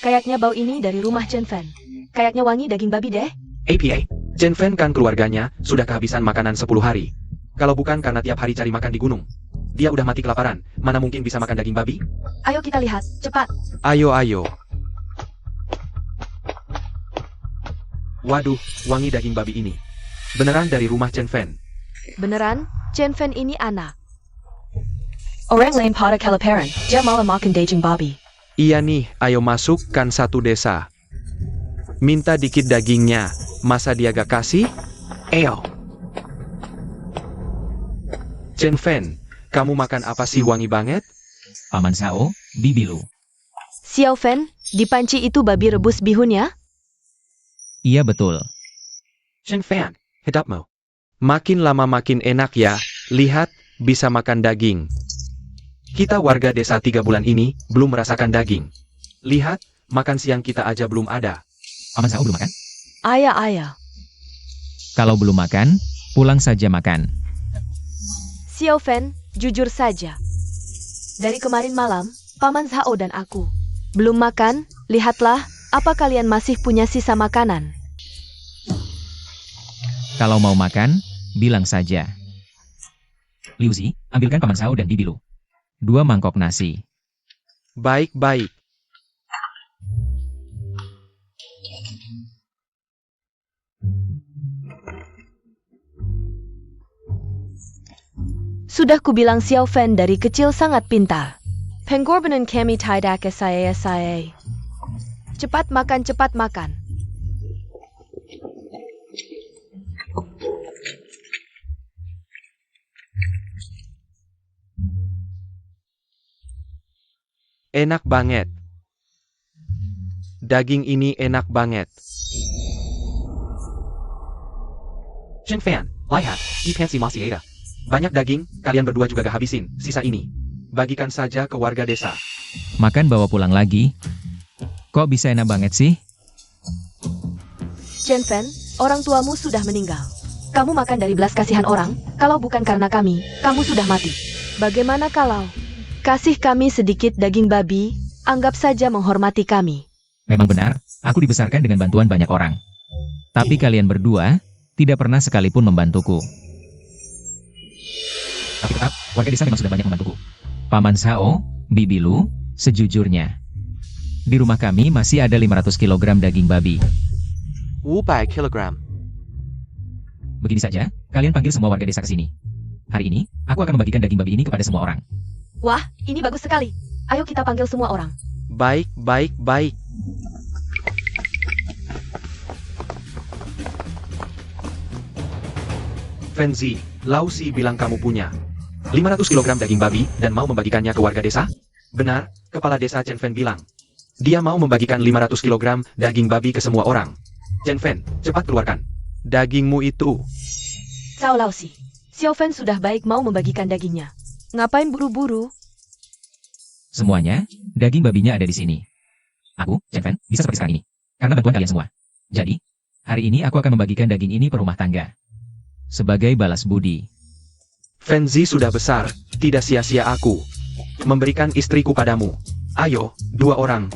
Kayaknya bau ini dari rumah Chen Fan. Kayaknya wangi daging babi deh. APA, Chen Fan kan keluarganya sudah kehabisan makanan 10 hari. Kalau bukan karena tiap hari cari makan di gunung. Dia udah mati kelaparan, mana mungkin bisa makan daging babi? Ayo kita lihat, cepat. Ayo. Waduh, wangi daging babi ini. Beneran dari rumah Chen Fan. Beneran, Chen Fan ini anak. Orang lain pada kelaparan, dia malah makan daging babi. Iya nih, ayo masukkan satu desa. Minta dikit dagingnya, masa dia gak kasih? Eyo. Chen Fan, kamu makan apa sih wangi banget? Paman Sao, bibilu. Xiao Fan, di panci itu babi rebus bihunnya? Iya betul. Chen Fan, hedapmu. Makin lama makin enak ya, lihat, bisa makan daging. Kita warga desa 3 bulan ini, belum merasakan daging. Lihat, makan siang kita aja belum ada. Paman Sao belum makan? Ayah. Kalau belum makan, pulang saja makan. Xiao Fan, jujur saja. Dari kemarin malam, Paman Zhao dan aku belum makan, lihatlah, apa kalian masih punya sisa makanan? Kalau mau makan, bilang saja. Liu Zi, ambilkan Paman Sao dan bibilu. 2 mangkok nasi. Baik. Sudah kubilang Xiao Fan dari kecil sangat pintar. Pengorbanan kami tidak saya. Cepat makan, cepat makan. Enak banget. Daging ini enak banget. Chen Fan, lihat, ikan si masih ada. Banyak daging, kalian berdua juga gak habisin, sisa ini. Bagikan saja ke warga desa. Makan bawa pulang lagi. Kok bisa enak banget sih? Chen Fan, orang tuamu sudah meninggal. Kamu makan dari belas kasihan orang, kalau bukan karena kami, kamu sudah mati. Bagaimana kalau kasih kami sedikit daging babi, anggap saja menghormati kami. Memang benar, aku dibesarkan dengan bantuan banyak orang. Tapi kalian berdua tidak pernah sekalipun membantuku. Tapi tetap, warga desa memang sudah banyak membantuku. Paman Sao, Bibi Lu, sejujurnya, di rumah kami masih ada 500 kg daging babi. 500 kilogram. Begini saja, kalian panggil semua warga desa ke sini. Hari ini, aku akan membagikan daging babi ini kepada semua orang. Wah, ini bagus sekali. Ayo kita panggil semua orang. Baik. Fenzi, Lao Si bilang kamu punya 500 kg daging babi dan mau membagikannya ke warga desa? Benar, Kepala Desa Chen Fan bilang. Dia mau membagikan 500 kg daging babi ke semua orang. Chen Fan, cepat keluarkan dagingmu itu. Cao Lao Si, Xiao Fan sudah baik mau membagikan dagingnya. Ngapain buru-buru? Semuanya, daging babinya ada di sini. Aku, Chen Fan, bisa seperti sekarang ini. Karena bantuan kalian semua. Jadi, hari ini aku akan membagikan daging ini per rumah tangga. Sebagai balas budi. Fenzi sudah besar, tidak sia-sia aku memberikan istriku padamu. Ayo, 2 orang.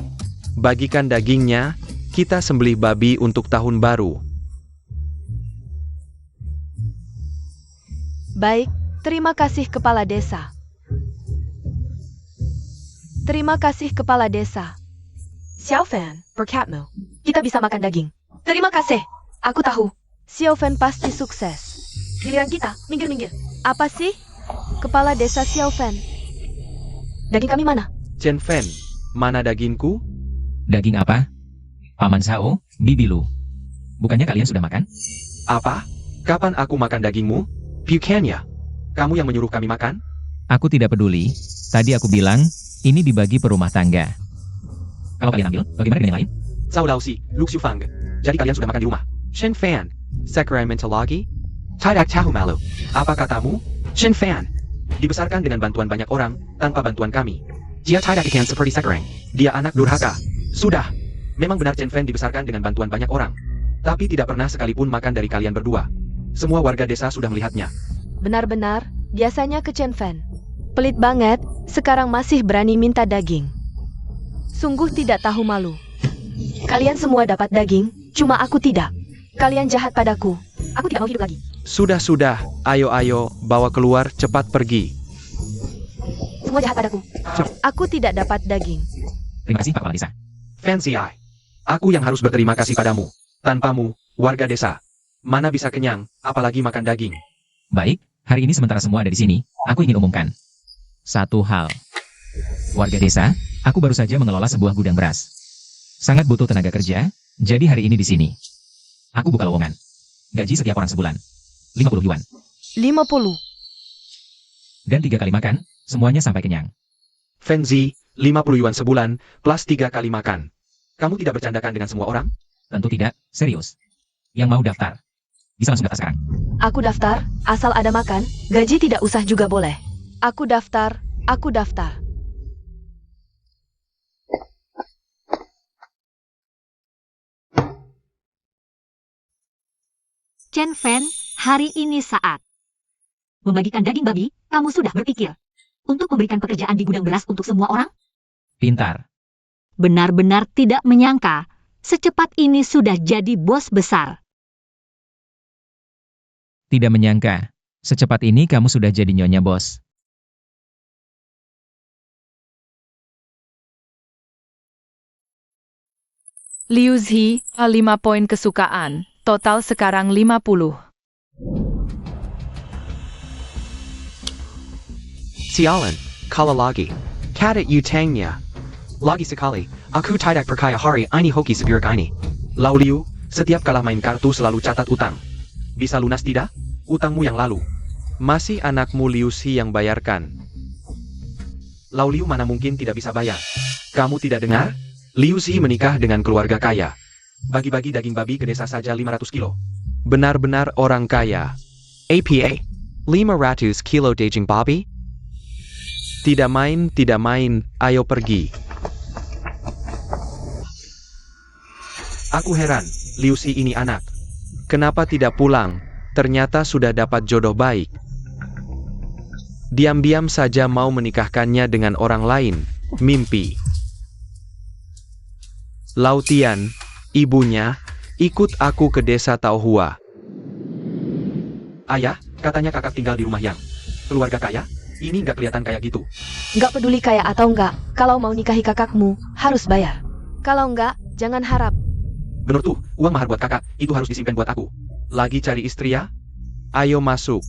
Bagikan dagingnya, kita sembelih babi untuk tahun baru. Baik, terima kasih Kepala Desa. Terima kasih Kepala Desa. Xiao Fan, berkatmu. Kita bisa makan daging. Terima kasih. Aku tahu. Xiao Fan pasti sukses. Giliran kita, minggir-minggir. Apa sih? Kepala Desa Xiao Fan. Daging kami mana? Chen Fan, mana dagingku? Daging apa? Paman Sao, Bibi Lu. Bukannya kalian sudah makan? Apa? Kapan aku makan dagingmu? Bukannya kamu yang menyuruh kami makan? Aku tidak peduli. Tadi aku bilang, ini dibagi per rumah tangga. Kalau kalian ambil, bagaimana dengan yang lain? Cao Lao Si, Lu Xiu Fang. Jadi kalian sudah makan di rumah. Chen Fan, Sacramento lagi? Tidak tahu malu. Apa katamu? Chen Fan dibesarkan dengan bantuan banyak orang, tanpa bantuan kami. Dia tidak ikan seperti Sakrang. Dia anak durhaka. Sudah. Memang benar Chen Fan dibesarkan dengan bantuan banyak orang. Tapi tidak pernah sekalipun makan dari kalian berdua. Semua warga desa sudah melihatnya. Benar-benar, biasanya ke Chen Fan. Pelit banget, sekarang masih berani minta daging. Sungguh tidak tahu malu. Kalian semua dapat daging, cuma aku tidak. Kalian jahat padaku. Aku tidak mau hidup lagi. Sudah. Ayo, bawa keluar, cepat pergi. Semua jahat padaku. Aku tidak dapat daging. Terima kasih Pak Kepala Desa. Fancy Eye. Aku yang harus berterima kasih padamu. Tanpamu, warga desa mana bisa kenyang, apalagi makan daging. Baik, hari ini sementara semua ada di sini, aku ingin umumkan satu hal. Warga desa, aku baru saja mengelola sebuah gudang beras. Sangat butuh tenaga kerja, jadi hari ini di sini. Aku buka lowongan. Gaji setiap orang sebulan. 50 yuan. 50. Dan 3 kali makan, semuanya sampai kenyang. Fenzi, 50 yuan sebulan, plus 3 kali makan. Kamu tidak bercandakan dengan semua orang? Tentu tidak, serius. Yang mau daftar, bisa langsung daftar sekarang. Aku daftar, asal ada makan, gaji tidak usah juga boleh. Aku daftar. Chen Fan, hari ini saat membagikan daging babi, kamu sudah berpikir untuk memberikan pekerjaan di gudang beras untuk semua orang? Pintar. Benar-benar tidak menyangka, secepat ini sudah jadi bos besar. Tidak menyangka, secepat ini kamu sudah jadi nyonya bos. Liu Zi, 5 poin kesukaan. Total sekarang 50. Sialan, kala lagi. Kata utangnya. Lagi sekali, aku tidak percaya hari ini hoki seburuk ini. Lau Liu, setiap kala main kartu selalu catat utang. Bisa lunas tidak? Utangmu yang lalu. Masih anakmu Liu Si yang bayarkan. Lau Liu mana mungkin tidak bisa bayar. Kamu tidak dengar? Liu Si menikah dengan keluarga kaya. Bagi-bagi daging babi ke desa saja 500 kilo. Benar-benar orang kaya. APA. 500 kilo daging babi? Tidak main, ayo pergi. Aku heran, Liu Si ini anak. Kenapa tidak pulang? Ternyata sudah dapat jodoh baik. Diam-diam saja mau menikahkannya dengan orang lain. Mimpi. Lau Tian, ibunya, ikut aku ke desa Taohua. Ayah, katanya kakak tinggal di rumah yang keluarga kaya? Ini nggak kelihatan kayak gitu. Nggak peduli kaya atau enggak, kalau mau nikahi kakakmu, harus bayar. Kalau enggak, jangan harap. Bener tuh, uang mahar buat kakak, itu harus disimpan buat aku. Lagi cari istri ya? Ayo masuk.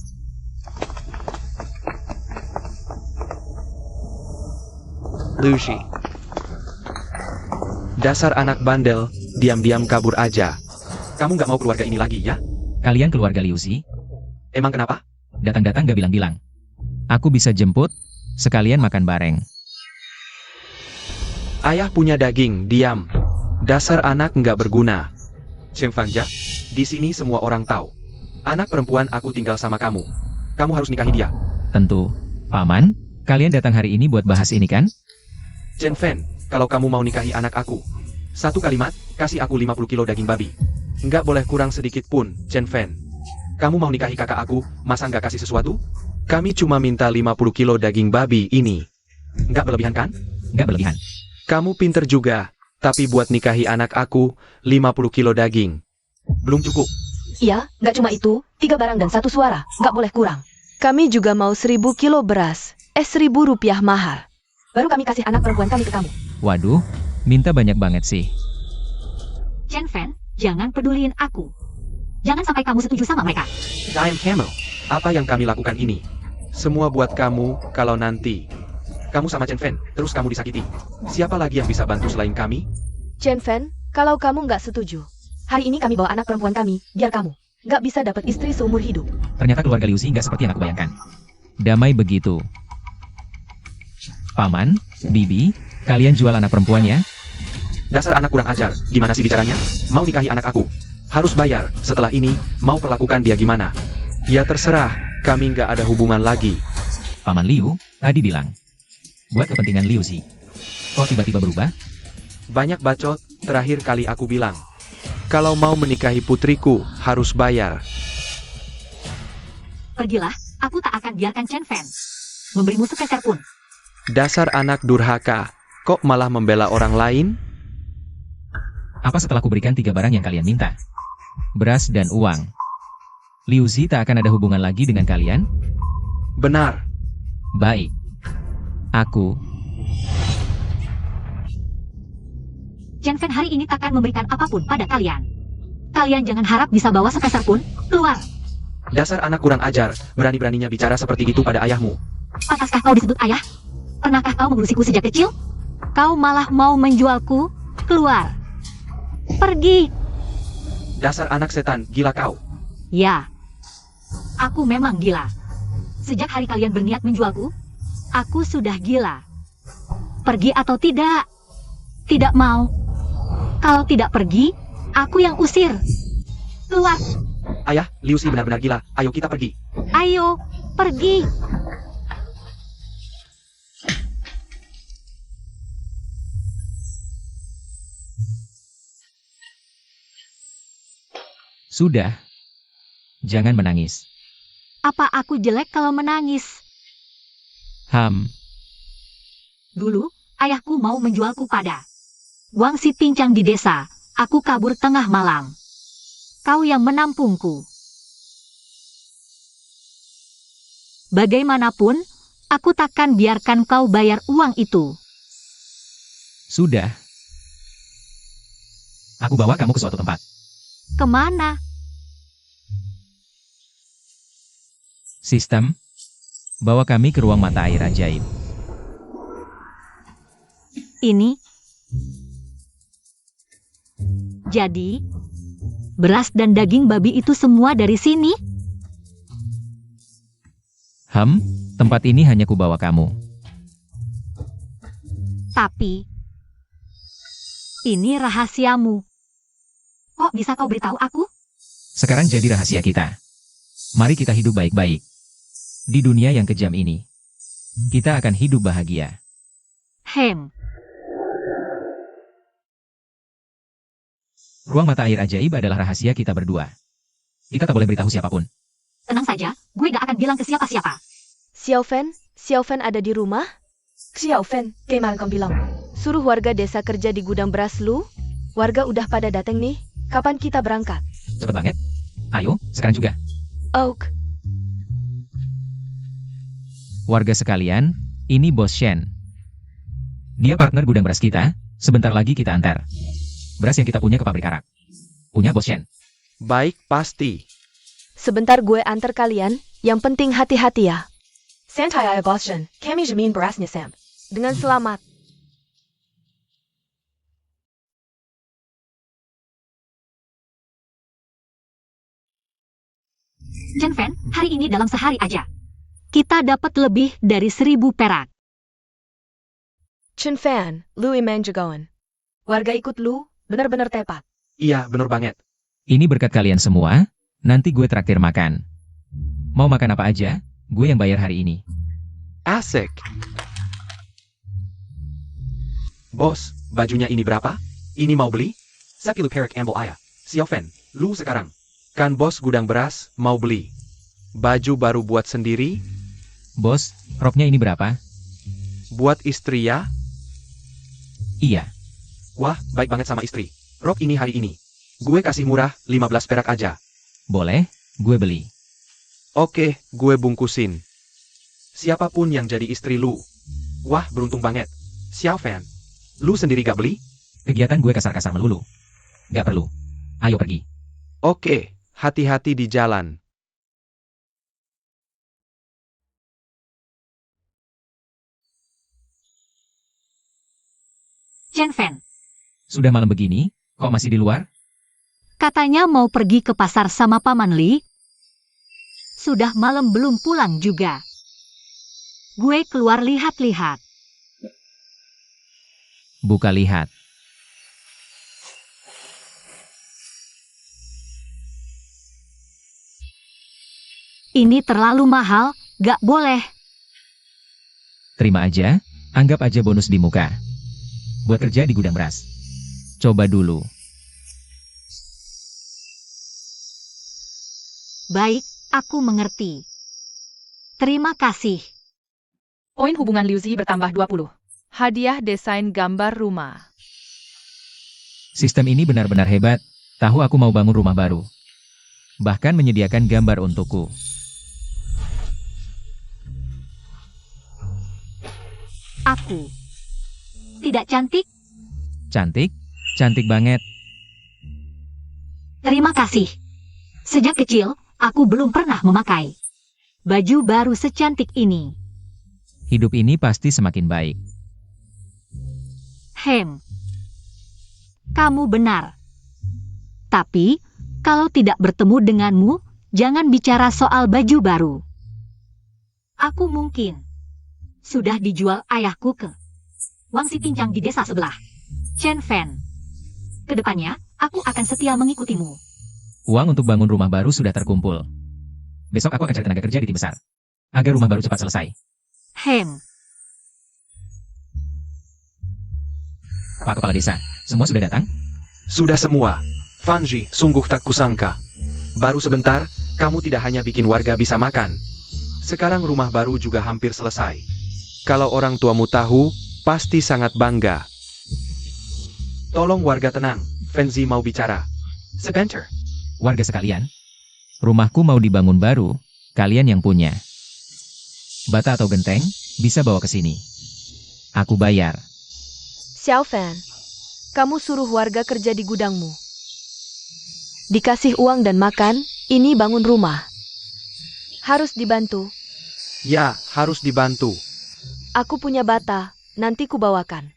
Lucy. Dasar anak bandel, diam-diam kabur aja. Kamu nggak mau keluarga ini lagi ya? Kalian keluarga Liu Si? Emang kenapa? Datang-datang gak bilang-bilang. Aku bisa jemput, sekalian makan bareng. Ayah punya daging, diam. Dasar anak nggak berguna. Cheng Fangja, di sini semua orang tahu. Anak perempuan aku tinggal sama kamu. Kamu harus nikahi dia. Tentu. Paman, kalian datang hari ini buat bahas ini kan? Chen Fen, kalau kamu mau nikahi anak aku, satu kalimat, kasih aku 50 kilo daging babi. Nggak boleh kurang sedikit pun, Chen Fen. Kamu mau nikahi kakak aku, masa nggak kasih sesuatu? Kami cuma minta 50 kilo daging babi ini. Nggak berlebihan kan? Nggak berlebihan. Kamu pinter juga, tapi buat nikahi anak aku, 50 kilo daging. Belum cukup. Iya, nggak cuma itu, 3 barang dan 1 suara, nggak boleh kurang. Kami juga mau 1000 kilo beras, 1000 rupiah mahar. Baru kami kasih anak perempuan kami ke kamu. Waduh, minta banyak banget sih. Chen Fen, jangan peduliin aku. Jangan sampai kamu setuju sama mereka. Diam kamu, apa yang kami lakukan ini? Semua buat kamu, kalau nanti kamu sama Chen Fen, terus kamu disakiti. Siapa lagi yang bisa bantu selain kami? Chen Fen, kalau kamu nggak setuju, hari ini kami bawa anak perempuan kami, biar kamu nggak bisa dapat istri seumur hidup. Ternyata keluarga Liu Si nggak seperti yang aku bayangkan. Damai begitu. Paman, Bibi, kalian jual anak perempuan ya? Dasar anak kurang ajar, gimana sih bicaranya? Mau nikahi anak aku? Harus bayar, setelah ini, mau perlakukan dia gimana? Ya terserah, kami nggak ada hubungan lagi. Paman Liu, tadi bilang. Buat kepentingan Liu Si. Kok tiba-tiba berubah? Banyak bacot, terakhir kali aku bilang. Kalau mau menikahi putriku, harus bayar. Pergilah, aku tak akan biarkan Chen Fen memberimu sepeser pun. Dasar anak durhaka, kok malah membela orang lain? Apa setelah ku berikan 3 barang yang kalian minta? Beras dan uang. Liu Si tak akan ada hubungan lagi dengan kalian? Benar. Baik. Aku, Chen Fen hari ini takkan memberikan apapun pada kalian. Kalian jangan harap bisa bawa sepeser pun, keluar. Dasar anak kurang ajar, berani-beraninya bicara seperti itu pada ayahmu. Pantaskah kau disebut ayah? Pernahkah kau mengurusiku sejak kecil? Kau malah mau menjualku? Keluar. Pergi. Dasar anak setan, gila kau. Ya. Aku memang gila. Sejak hari kalian berniat menjualku, aku sudah gila. Pergi atau tidak? Tidak mau. Kalau tidak pergi, aku yang usir. Keluar. Ayah, Liu Si benar-benar gila, ayo kita pergi. Ayo, pergi. sudah. Jangan menangis. Apa aku jelek kalau menangis? Dulu, ayahku mau menjualku pada Wang Si Pincang di desa. Aku kabur tengah malam. Kau yang menampungku. Bagaimanapun, aku takkan biarkan kau bayar uang itu. Sudah. Aku bawa kamu ke suatu tempat. Kemana? Sistem. Bawa kami ke ruang mata air ajaib. Ini. Jadi, beras dan daging babi itu semua dari sini? Tempat ini hanya kubawa kamu. Tapi, ini rahasiamu. Kok bisa kau beritahu aku? Sekarang jadi rahasia kita. Mari kita hidup baik-baik. Di dunia yang kejam ini, kita akan hidup bahagia. Ruang mata air ajaib adalah rahasia kita berdua. Kita tak boleh beritahu siapapun. Tenang saja, gue gak akan bilang ke siapa-siapa. Xiaofen ada di rumah? Xiaofen, gimana kau bilang? Suruh warga desa kerja di gudang beras lu. Warga udah pada datang nih. Kapan kita berangkat? Cepet banget. Ayo, sekarang juga. Oak. Warga sekalian, ini Bos Shen. Dia partner gudang beras kita. Sebentar lagi kita antar beras yang kita punya ke pabrik arak. Punya Bos Shen. Baik, pasti. Sebentar gue antar kalian. Yang penting hati-hati ya. Santai aja Boston, kami jamin berasnya Sam. Dengan selamat. Chen Fan, hari ini dalam sehari aja. Kita dapat lebih dari 1.000 perak. Chen Fan, lu iman jagoan. Warga ikut lu, benar-benar tepat. Iya, bener banget. Ini berkat kalian semua. Nanti gue traktir makan. Mau makan apa aja? Gue yang bayar hari ini. Asik. Bos, bajunya ini berapa? Ini mau beli? 10 perak ambil ayah. Xiaofen, lu sekarang. Kan bos gudang beras, mau beli. Baju baru buat sendiri? Bos, roknya ini berapa? Buat istri ya? Iya. Wah, baik banget sama istri. Rok ini hari ini. Gue kasih murah, 15 perak aja. Boleh, gue beli. Oke, gue bungkusin. Siapapun yang jadi istri lu. Wah, beruntung banget. Xiaofen, lu sendiri gak beli? Kegiatan gue kasar-kasar melulu. Gak perlu. Ayo pergi. Oke, hati-hati di jalan. Chen Fan, Sudah malam begini, kok masih di luar? katanya mau pergi ke pasar sama Paman Li. Sudah malam belum pulang juga. Gue keluar lihat-lihat. Buka lihat. Ini terlalu mahal, gak boleh. Terima aja, anggap aja bonus di muka. Buat kerja di gudang beras. Coba dulu. Baik, aku mengerti. Terima kasih. Poin hubungan Liu Zi bertambah 20. Hadiah desain gambar rumah. Sistem ini benar-benar hebat. Tahu aku mau bangun rumah baru. Bahkan menyediakan gambar untukku. Aku. Tidak cantik? Cantik? Cantik banget. Terima kasih. Sejak kecil, aku belum pernah memakai baju baru secantik ini. Hidup ini pasti semakin baik. Kamu benar. Tapi, kalau tidak bertemu denganmu, jangan bicara soal baju baru. Aku mungkin sudah dijual ayahku ke Wang Si Pincang di desa sebelah. Chen Fan. Kedepannya, aku akan setia mengikutimu. Uang untuk bangun rumah baru sudah terkumpul. Besok aku akan cari tenaga kerja di tim besar. Agar rumah baru cepat selesai. Pak Kepala Desa, semua sudah datang? Sudah semua. Fanji, sungguh tak kusangka. Baru sebentar, kamu tidak hanya bikin warga bisa makan. Sekarang rumah baru juga hampir selesai. Kalau orang tuamu tahu, pasti sangat bangga. Tolong warga tenang, Fanzi mau bicara. Sebentar. Warga sekalian, rumahku mau dibangun baru, kalian yang punya bata atau genteng, bisa bawa ke sini. Aku bayar. Xiaofan, kamu suruh warga kerja di gudangmu. Dikasih uang dan makan, ini bangun rumah. Harus dibantu. Ya, harus dibantu. Aku punya bata, nanti kubawakan.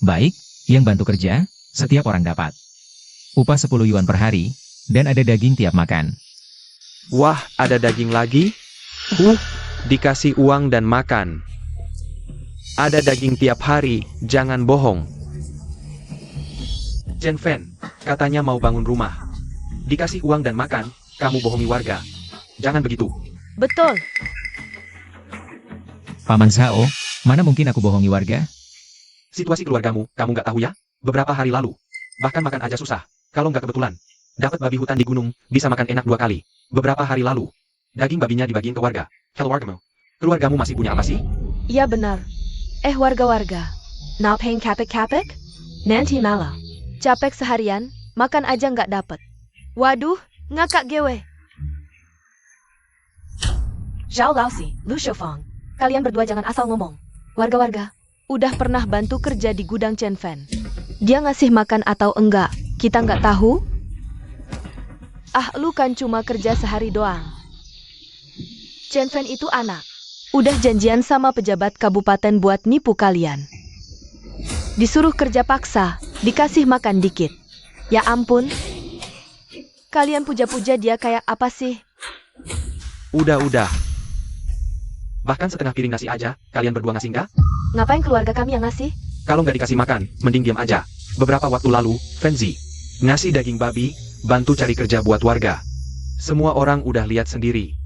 Baik, yang bantu kerja, setiap orang dapat. Upah 10 yuan per hari, dan ada daging tiap makan. Wah, ada daging lagi? Dikasih uang dan makan. Ada daging tiap hari, jangan bohong. Chen Fen, katanya mau bangun rumah. Dikasih uang dan makan, kamu bohongi warga. Jangan begitu. Betul. Paman Zhao, mana mungkin aku bohongi warga? Situasi keluargamu, kamu nggak tahu ya? Beberapa hari lalu. Bahkan makan aja susah. Kalau nggak kebetulan. Dapat babi hutan di gunung, bisa makan enak 2 kali. Beberapa hari lalu. Daging babinya dibagiin ke warga. Hello wargamu. Keluargamu masih punya apa sih? Iya benar. Warga-warga. Napeng kapek-kapek? Nanti malah. Capek seharian, makan aja nggak dapet. Waduh, ngakak gewe. Zhao Laosi, Lu Shoufang. Kalian berdua jangan asal ngomong. Warga-warga, udah pernah bantu kerja di gudang Chen Fen. Dia ngasih makan atau enggak, kita nggak tahu. Lu kan cuma kerja sehari doang. Chen Fen itu anak. Udah janjian sama pejabat kabupaten buat nipu kalian. Disuruh kerja paksa, dikasih makan dikit. Ya ampun. Kalian puja-puja dia kayak apa sih? Udah. Bahkan setengah piring nasi aja, kalian berdua ngasih nggak? Ngapain keluarga kami yang ngasih? Kalau nggak dikasih makan, mending diam aja. Beberapa waktu lalu, Fenzi ngasih daging babi, bantu cari kerja buat warga. Semua orang udah lihat sendiri.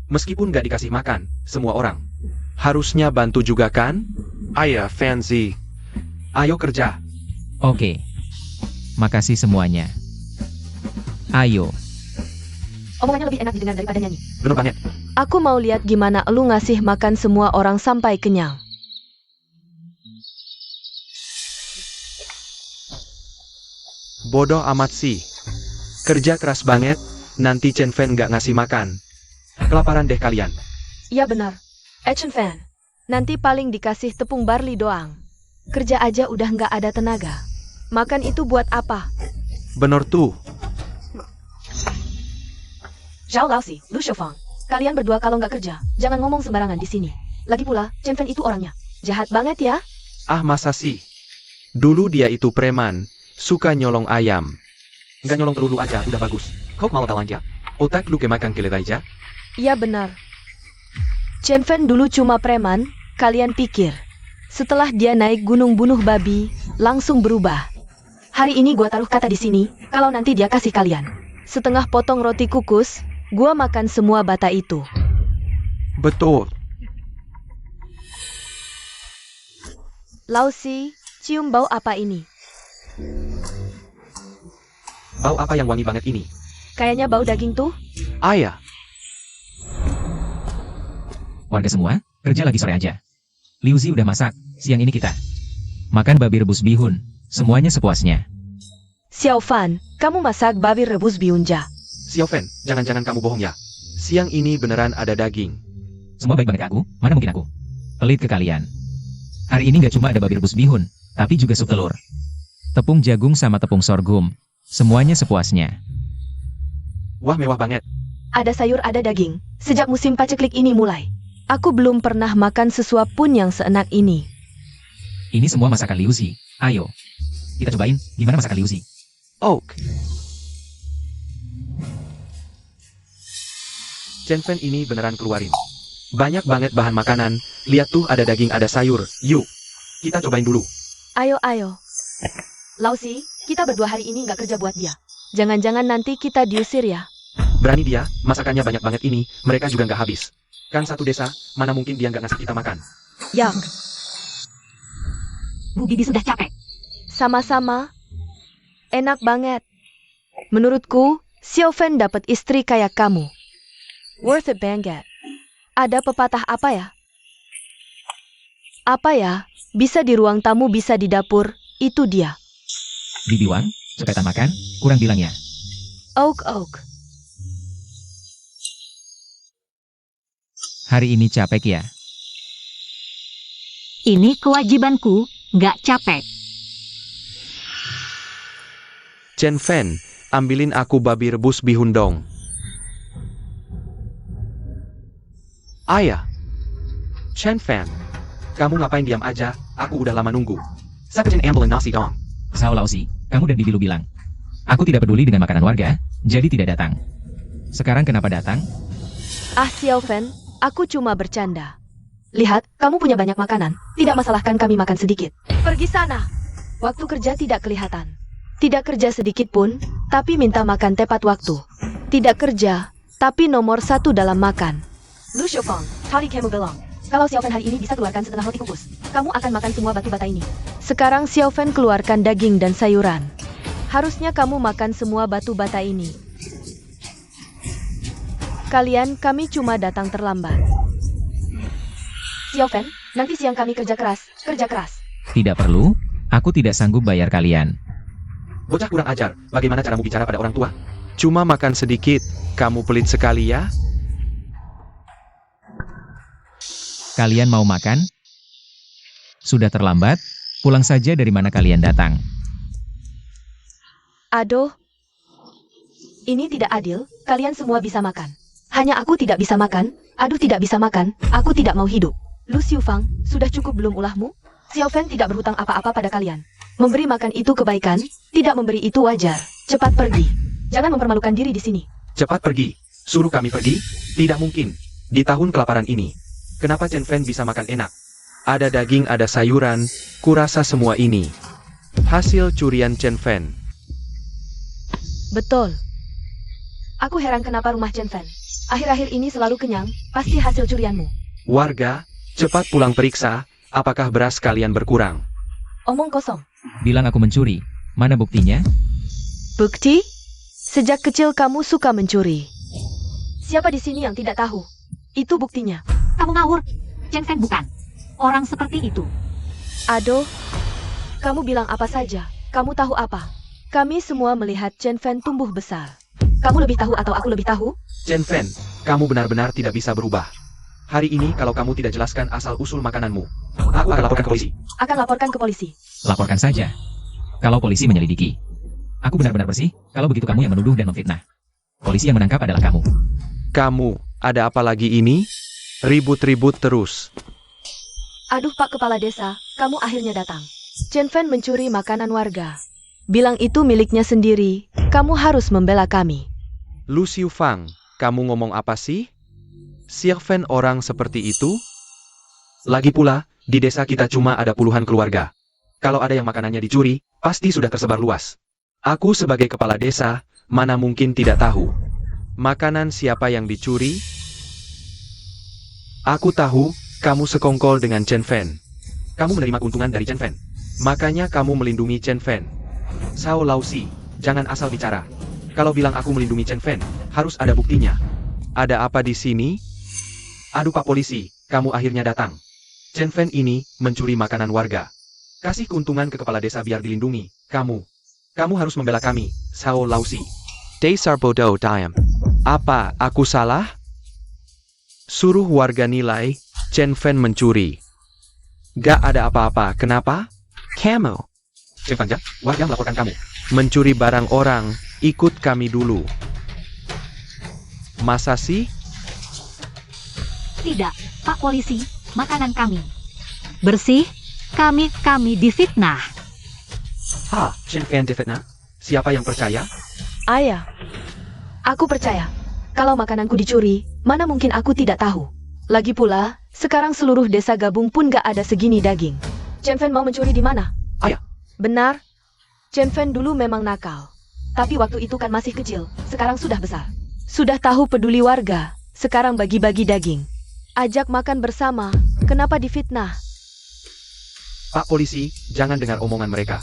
Meskipun nggak dikasih makan, semua orang harusnya bantu juga kan? Ayo, Fenzi. Ayo kerja. Oke. Makasih semuanya. Ayo. Omongannya lebih enak didengar daripada nyanyi. Bener banget. Aku mau lihat gimana lu ngasih makan semua orang sampai kenyang. Bodoh amat sih. Kerja keras banget, nanti Chen Fen nggak ngasih makan. Kelaparan deh kalian. Iya benar. Chen Fen. Nanti paling dikasih tepung barley doang. Kerja aja udah nggak ada tenaga. Makan itu buat apa? Bener tuh. Zhao Laosi, Lu Shoufang. Kalian berdua kalau nggak kerja, jangan ngomong sembarangan di sini. Lagi pula, Chen Fen itu orangnya jahat banget ya. Ah masa sih? Dulu dia itu preman, suka nyolong ayam. Nggak nyolong terlalu aja, udah bagus. Kau mau tahu aja? Otak lu kemakan kelet aja? Iya benar. Chen Fen dulu cuma preman, kalian pikir. Setelah dia naik gunung bunuh babi, langsung berubah. Hari ini gua taruh kata di sini, kalau nanti dia kasih kalian setengah potong roti kukus, gua makan semua bata itu. Betul. Laosi, cium bau apa ini? Bau apa yang wangi banget ini? Kayaknya bau daging tuh. Ayah. Warga semua, kerja lagi sore aja. Liu Zi udah masak, siang ini kita makan babi rebus bihun, semuanya sepuasnya. Xiao Fan, kamu masak babi rebus bihunja. Xiao Fen, jangan-jangan kamu bohong ya. Siang ini beneran ada daging. Semua baik banget ke aku, mana mungkin aku pelit ke kalian. Hari ini nggak cuma ada babi rebus bihun, tapi juga sup telur, tepung jagung sama tepung sorghum, semuanya sepuasnya. Wah mewah banget. Ada sayur ada daging. Sejak musim paceklik ini mulai, aku belum pernah makan sesuap pun yang seenak ini. Ini semua masakan Liu Zi. Ayo, kita cobain gimana masakan Liu Zi. Oak. Chen Fen ini beneran keluarin. Banyak banget bahan makanan. Lihat tuh ada daging ada sayur. Yuk, kita cobain dulu. Ayo. Laosi, kita berdua hari ini nggak kerja buat dia. Jangan-jangan nanti kita diusir ya. Berani dia, masakannya banyak banget ini, mereka juga nggak habis. Kan satu desa, mana mungkin dia nggak ngasih kita makan. Yang. Bu Bibi sudah capek. Sama-sama. Enak banget. Menurutku, Xiao Fen dapat istri kayak kamu. Worth it banget. Ada pepatah apa ya? Apa ya? Bisa di ruang tamu, bisa di dapur. Itu dia. Bibi Wang, sekatan makan, kurang bilang ya. Oak. Hari ini capek ya. Ini kewajibanku, nggak capek. Chen Fen, ambilin aku babi rebus bihun dong. Ayah. Chen Fan. Kamu ngapain diam aja? Aku udah lama nunggu. Sakitin ambulan nasi dong. Sao Lausi, kamu dan bibi lu bilang. Aku tidak peduli dengan makanan warga, jadi tidak datang. Sekarang kenapa datang? Ah Xiao Fen, aku cuma bercanda. Lihat, kamu punya banyak makanan. Tidak masalahkan kami makan sedikit. Pergi sana. Waktu kerja tidak kelihatan. Tidak kerja sedikit pun, tapi minta makan tepat waktu. Tidak kerja, tapi nomor 1 dalam makan. Lu Xiaofeng, hari kamu belong. Kalau Xiao Fen hari ini bisa keluarkan setengah roti kukus, kamu akan makan semua batu bata ini. Sekarang Xiao Fen keluarkan daging dan sayuran. Harusnya kamu makan semua batu bata ini. Kami cuma datang terlambat. Xiao Fen, nanti siang kami kerja keras. Tidak perlu, aku tidak sanggup bayar kalian. Bocah kurang ajar, bagaimana caramu bicara pada orang tua? Cuma makan sedikit, kamu pelit sekali ya? Kalian mau makan? Sudah terlambat, pulang saja dari mana kalian datang. Aduh, ini tidak adil, kalian semua bisa makan. Hanya aku tidak bisa makan, tidak bisa makan, aku tidak mau hidup. Lu Xiufang, sudah cukup belum ulahmu? Xiao Fen tidak berhutang apa-apa pada kalian. Memberi makan itu kebaikan, tidak memberi itu wajar. Cepat pergi. Jangan mempermalukan diri di sini. Cepat pergi. Suruh kami pergi? Tidak mungkin. Di tahun kelaparan ini. Kenapa Chen Fan bisa makan enak? Ada daging, ada sayuran, kurasa semua ini hasil curian Chen Fan. Betul. Aku heran kenapa rumah Chen Fan akhir-akhir ini selalu kenyang, pasti hasil curianmu. Warga, cepat pulang periksa, apakah beras kalian berkurang? Omong kosong. Bilang aku mencuri, mana buktinya? Bukti? Sejak kecil kamu suka mencuri. Siapa di sini yang tidak tahu? Itu buktinya. Kamu ngawur. Chen Fan bukan orang seperti itu. Aduh, kamu bilang apa saja? Kamu tahu apa? Kami semua melihat Chen Fan tumbuh besar. Kamu lebih tahu atau aku lebih tahu? Chen Fan, kamu benar-benar tidak bisa berubah. Hari ini kalau kamu tidak jelaskan asal-usul makananmu, aku akan laporkan ke polisi. Akan laporkan ke polisi. Laporkan saja. Kalau polisi menyelidiki. Aku benar-benar bersih, kalau begitu kamu yang menuduh dan memfitnah. Polisi yang menangkap adalah kamu. Kamu, ada apa lagi ini? Ribut-ribut terus. Aduh Pak Kepala Desa, kamu akhirnya datang. Chen Fan mencuri makanan warga. Bilang itu miliknya sendiri, kamu harus membela kami. Lu Xiufang, kamu ngomong apa sih? Xiao Fan orang seperti itu? Lagi pula, di desa kita cuma ada puluhan keluarga. Kalau ada yang makanannya dicuri, pasti sudah tersebar luas. Aku sebagai kepala desa, mana mungkin tidak tahu. Makanan siapa yang dicuri? Aku tahu, kamu sekongkol dengan Chen Fan. Kamu menerima keuntungan dari Chen Fan. Makanya kamu melindungi Chen Fan. Sao Lausi, jangan asal bicara. Kalau bilang aku melindungi Chen Fan, harus ada buktinya. Ada apa di sini? Aduh Pak Polisi, kamu akhirnya datang. Chen Fan ini mencuri makanan warga. Kasih keuntungan ke kepala desa biar dilindungi. Kamu harus membela kami, Sao Lausi. Desar bodoh diam. Apa, aku salah? Suruh warga nilai, Chen Fan mencuri. Gak ada apa-apa, kenapa? Kamu. Chen Fan, warga melaporkan kamu. Mencuri barang orang, ikut kami dulu. Masa sih? Tidak, Pak Polisi, makanan kami bersih, kami difitnah. Ha, Chen Fan difitnah? Siapa yang percaya? Ayah, aku percaya. Kalau makananku dicuri, mana mungkin aku tidak tahu. Lagi pula, sekarang seluruh desa gabung pun gak ada segini daging. Chen Fan mau mencuri di mana? Ayah. Benar. Chen Fan dulu memang nakal. Tapi waktu itu kan masih kecil, sekarang sudah besar. Sudah tahu peduli warga, sekarang bagi-bagi daging. Ajak makan bersama, kenapa difitnah? Pak Polisi, jangan dengar omongan mereka.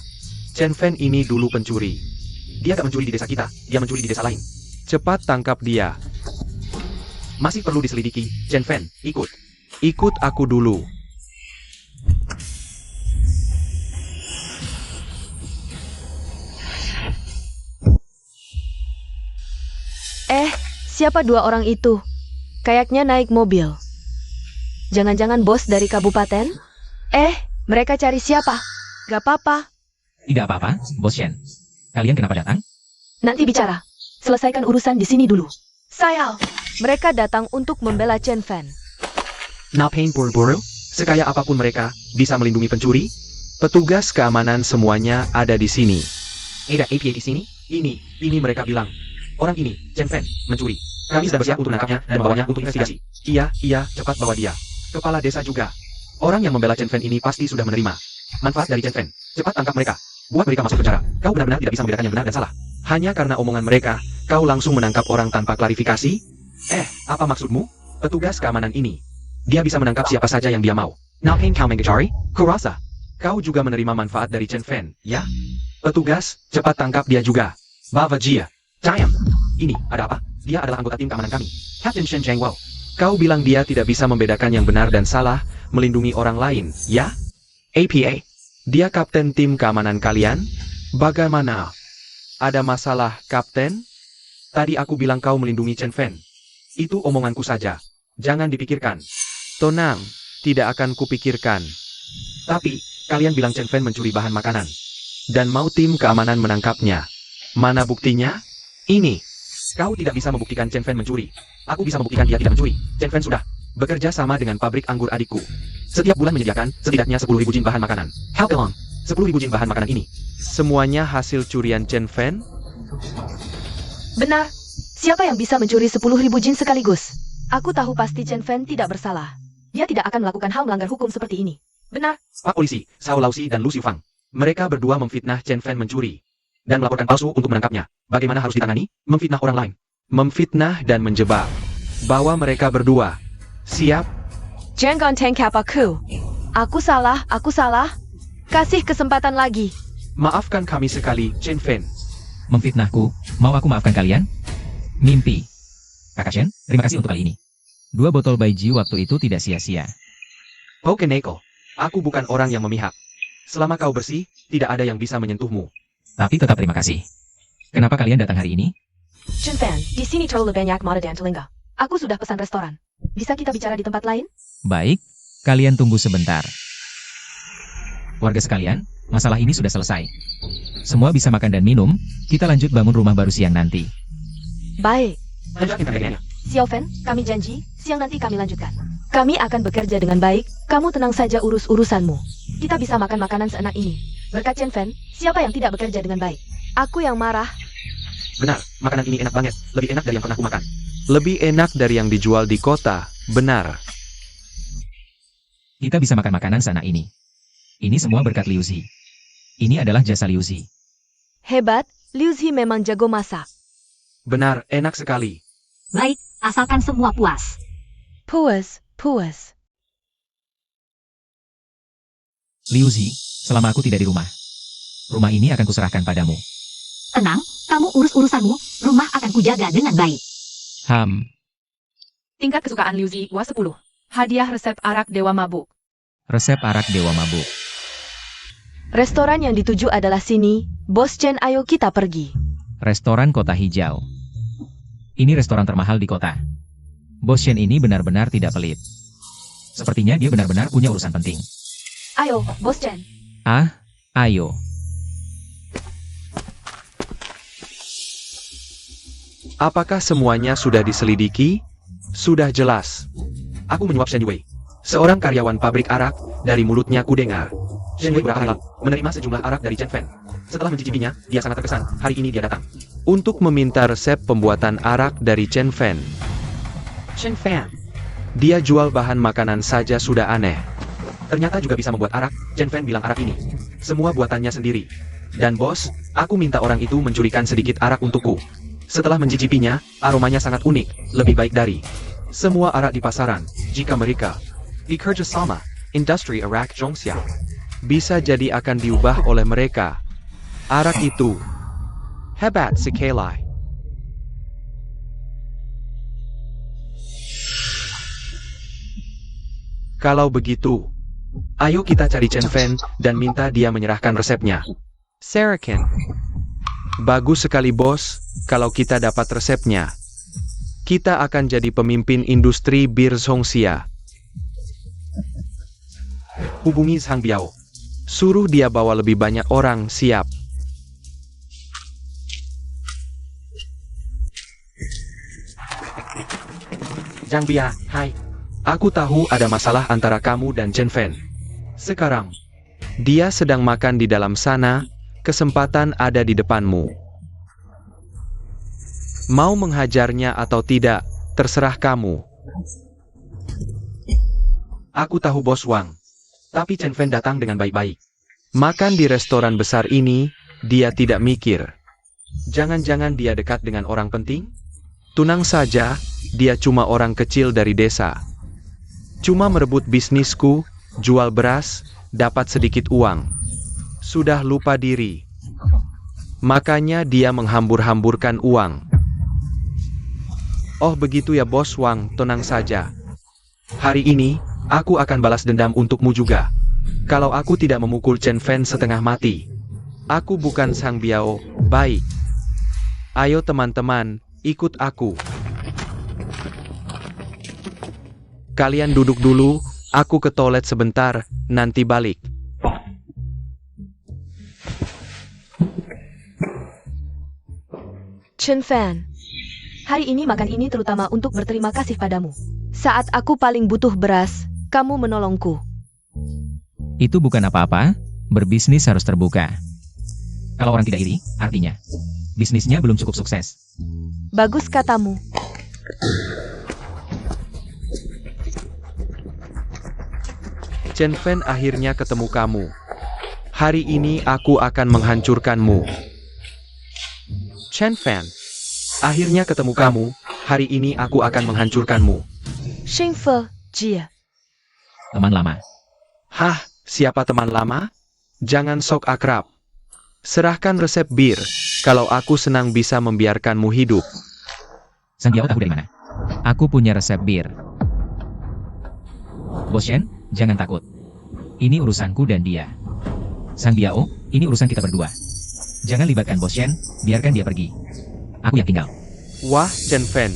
Chen Fan ini dulu pencuri. Dia gak mencuri di desa kita, dia mencuri di desa lain. Cepat tangkap dia. Masih perlu diselidiki, Chen Fan, ikut. Ikut aku dulu. Siapa dua orang itu? Kayaknya naik mobil. Jangan-jangan bos dari kabupaten? Mereka cari siapa? Gak apa-apa, Tidak apa-apa, Bos Shen. Kalian kenapa datang? nanti bicara. Selesaikan urusan di sini dulu. Sayal, mereka datang untuk membela Chen Fan. Ngapain buru-buru? Sekaya apapun mereka, bisa melindungi pencuri? Petugas keamanan semuanya ada di sini. Ada APA di sini? Ini mereka bilang. Orang ini, Chen Fan, mencuri. Kami sudah bersiap untuk menangkapnya dan membawanya untuk investigasi. Iya, cepat bawa dia. Kepala desa juga. Orang yang membela Chen Fan ini pasti sudah menerima manfaat dari Chen Fan. Cepat tangkap mereka. Buat mereka masuk penjara. Kau benar-benar tidak bisa membedakan yang benar dan salah. Hanya karena omongan mereka, kau langsung menangkap orang tanpa klarifikasi? Apa maksudmu? Petugas keamanan ini. Dia bisa menangkap siapa saja yang dia mau. Ngapain kau mengejari? Kurasa. Kau juga menerima manfaat dari Chen Fan, ya? Petugas, cepat tangkap dia juga. Bava Jia. Diam. Ini, ada apa? Dia adalah anggota tim keamanan kami. Captain Shen Zhengguo. Kau bilang dia tidak bisa membedakan yang benar dan salah, melindungi orang lain, ya? APA. Dia kapten tim keamanan kalian? Bagaimana? Ada masalah, kapten? Tadi aku bilang kau melindungi Chen Fan. Itu omonganku saja. Jangan dipikirkan. Tenang, tidak akan kupikirkan. Tapi, kalian bilang Chen Fan mencuri bahan makanan. Dan mau tim keamanan menangkapnya. Mana buktinya? Ini. Kau tidak bisa membuktikan Chen Fan mencuri. Aku bisa membuktikan dia tidak mencuri. Chen Fan sudah bekerja sama dengan pabrik anggur adikku. Setiap bulan menyediakan setidaknya 10.000 jin bahan makanan. How long? 10.000 jin bahan makanan ini. Semuanya hasil curian Chen Fan? Benar. Siapa yang bisa mencuri 10.000 jin sekaligus? Aku tahu pasti Chen Fan tidak bersalah. Dia tidak akan melakukan hal melanggar hukum seperti ini. Benar. Pak polisi, Sao Lausi dan Lu Xiufang. Mereka berdua memfitnah Chen Fan mencuri. Dan melaporkan palsu untuk menangkapnya. Bagaimana harus ditangani? Memfitnah orang lain. Memfitnah dan menjebak. Bawa mereka berdua. Siap? Jangan tangkap aku. Aku salah. Kasih kesempatan lagi. Maafkan kami sekali, Chen Fan. Memfitnahku, mau aku maafkan kalian? Mimpi. Kakak Shen, terima kasih untuk kali ini. 2 botol Baiji waktu itu tidak sia-sia. Pokeneko. Aku bukan orang yang memihak. Selama kau bersih, tidak ada yang bisa menyentuhmu. Tapi tetap terima kasih. Kenapa kalian datang hari ini? Chen Fan, di sini terlalu banyak mata dan telinga. Aku sudah pesan restoran. Bisa kita bicara di tempat lain? Baik, kalian tunggu sebentar. Warga sekalian, masalah ini sudah selesai. Semua bisa makan dan minum, kita lanjut bangun rumah baru siang nanti. Baik. Lanjutin targetnya. Xiao Fan, kami janji, siang nanti kami lanjutkan. Kami akan bekerja dengan baik, kamu tenang saja urus urusanmu. Kita bisa makan makanan seenak ini. Berkat Chen Fan, siapa yang tidak bekerja dengan baik? Aku yang marah. Benar, makanan ini enak banget. Lebih enak dari yang pernah aku makan. Lebih enak dari yang dijual di kota. Benar. Kita bisa makan makanan seenak ini. Ini semua berkat Liu Zi. Ini adalah jasa Liu Zi. Hebat, Liu Zi memang jago masak. Benar, enak sekali. Baik, asalkan semua puas. Puas. Liu Zi, selama aku tidak di rumah, rumah ini akan kuserahkan padamu. Tenang, kamu urus urusanmu, rumah akan kujaga dengan baik. Tingkat kesukaan Liu Zi, Wa 10. Hadiah resep arak Dewa Mabuk. Resep arak Dewa Mabuk. Restoran yang dituju adalah sini. Bos Chen, ayo kita pergi. Restoran Kota Hijau. Ini restoran termahal di kota. Bos Shen ini benar-benar tidak pelit. Sepertinya dia benar-benar punya urusan penting. Ayo, Bos Chen. Ayo. Apakah semuanya sudah diselidiki? Sudah jelas. Aku menyuap Shen Yue. Seorang karyawan pabrik arak, dari mulutnya kudengar. Shen Yue beberapa hari lalu menerima sejumlah arak dari Chen Fan. Setelah mencicipinya, dia sangat terkesan. Hari ini dia datang untuk meminta resep pembuatan arak dari Chen Fan. Chen Fan. Dia jual bahan makanan saja sudah aneh. Ternyata juga bisa membuat arak. Chen Fan bilang arak ini semua buatannya sendiri. Dan bos, aku minta orang itu mencurikan sedikit arak untukku. Setelah mencicipinya, aromanya sangat unik, lebih baik dari semua arak di pasaran. Jika mereka bekerja sama, industri arak Zhongxia bisa jadi akan diubah oleh mereka. Arak itu hebat sekali. Kalau begitu, ayo kita cari Chen Fan dan minta dia menyerahkan resepnya. Sarakin. Bagus sekali bos, kalau kita dapat resepnya. Kita akan jadi pemimpin industri bir Zhongxia. Hubungi Zhang Biao. Suruh dia bawa lebih banyak orang, siap. Zhang Bia, hai. Aku tahu ada masalah antara kamu dan Chen Fan. Sekarang, dia sedang makan di dalam sana, kesempatan ada di depanmu. Mau menghajarnya atau tidak, terserah kamu. Aku tahu Bos Wang. Tapi Chen Fan datang dengan baik-baik. Makan di restoran besar ini, dia tidak mikir. Jangan-jangan dia dekat dengan orang penting? Tunang saja, dia cuma orang kecil dari desa. Cuma merebut bisnisku, jual beras, dapat sedikit uang. Sudah lupa diri. Makanya dia menghambur-hamburkan uang. Oh begitu ya Bos Wang, tenang saja. Hari ini, aku akan balas dendam untukmu juga. Kalau aku tidak memukul Chen Fan setengah mati. Aku bukan Sang Biao, baik. Ayo teman-teman, ikut aku. Kalian duduk dulu, aku ke toilet sebentar, nanti balik. Chen Fan, hari ini makan ini terutama untuk berterima kasih padamu. Saat aku paling butuh beras, kamu menolongku. Itu bukan apa-apa, berbisnis harus terbuka. Kalau orang tidak iri, artinya bisnisnya belum cukup sukses. Bagus katamu. Chen Fan akhirnya ketemu kamu. Hari ini aku akan menghancurkanmu. Chen Fan, akhirnya ketemu kamu. Hari ini aku akan menghancurkanmu. Xing Fe, Jie. Teman lama. Hah, siapa teman lama? Jangan sok akrab. Serahkan resep bir, kalau aku senang bisa membiarkanmu hidup. Sang Biao tahu dari mana? Aku punya resep bir. Bos Shen, jangan takut. Ini urusanku dan dia. Sang Biao, ini urusan kita berdua. Jangan libatkan Bos Shen, biarkan dia pergi. Aku yang tinggal. Wah, Chen Fan.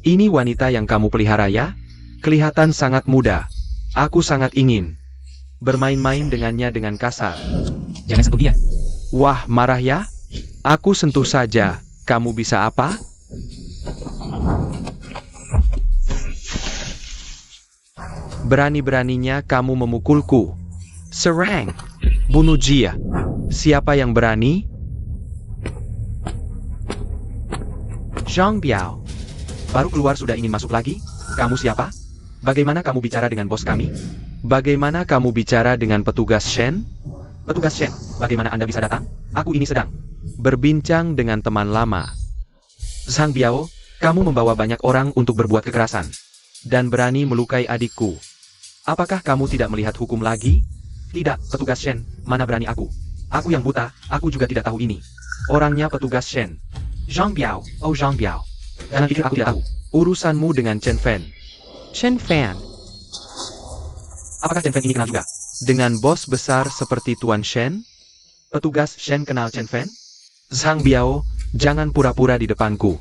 Ini wanita yang kamu pelihara ya? Kelihatan sangat muda. Aku sangat ingin bermain-main dengannya dengan kasar. Jangan sentuh dia. Wah, marah ya? Aku sentuh saja. Kamu bisa apa? Berani-beraninya kamu memukulku. Serang. Bunuh dia. Siapa yang berani? Zhang Biao. Baru keluar sudah ingin masuk lagi? Kamu siapa? Bagaimana kamu bicara dengan bos kami? Bagaimana kamu bicara dengan petugas Shen? Petugas Shen, bagaimana Anda bisa datang? Aku ini sedang berbincang dengan teman lama. Zhang Biao, kamu membawa banyak orang untuk berbuat kekerasan. Dan berani melukai adikku. Apakah kamu tidak melihat hukum lagi? Tidak, petugas Shen, mana berani aku? Aku yang buta, aku juga tidak tahu ini. Orangnya petugas Shen. Zhang Biao, oh Zhang Biao. Jangan pikir aku tidak tahu. Urusanmu dengan Chen Fan. Chen Fan. Apakah Chen Fan ini kenal juga dengan bos besar seperti Tuan Shen? Petugas Shen kenal Chen Fan? Zhang Biao, jangan pura-pura di depanku.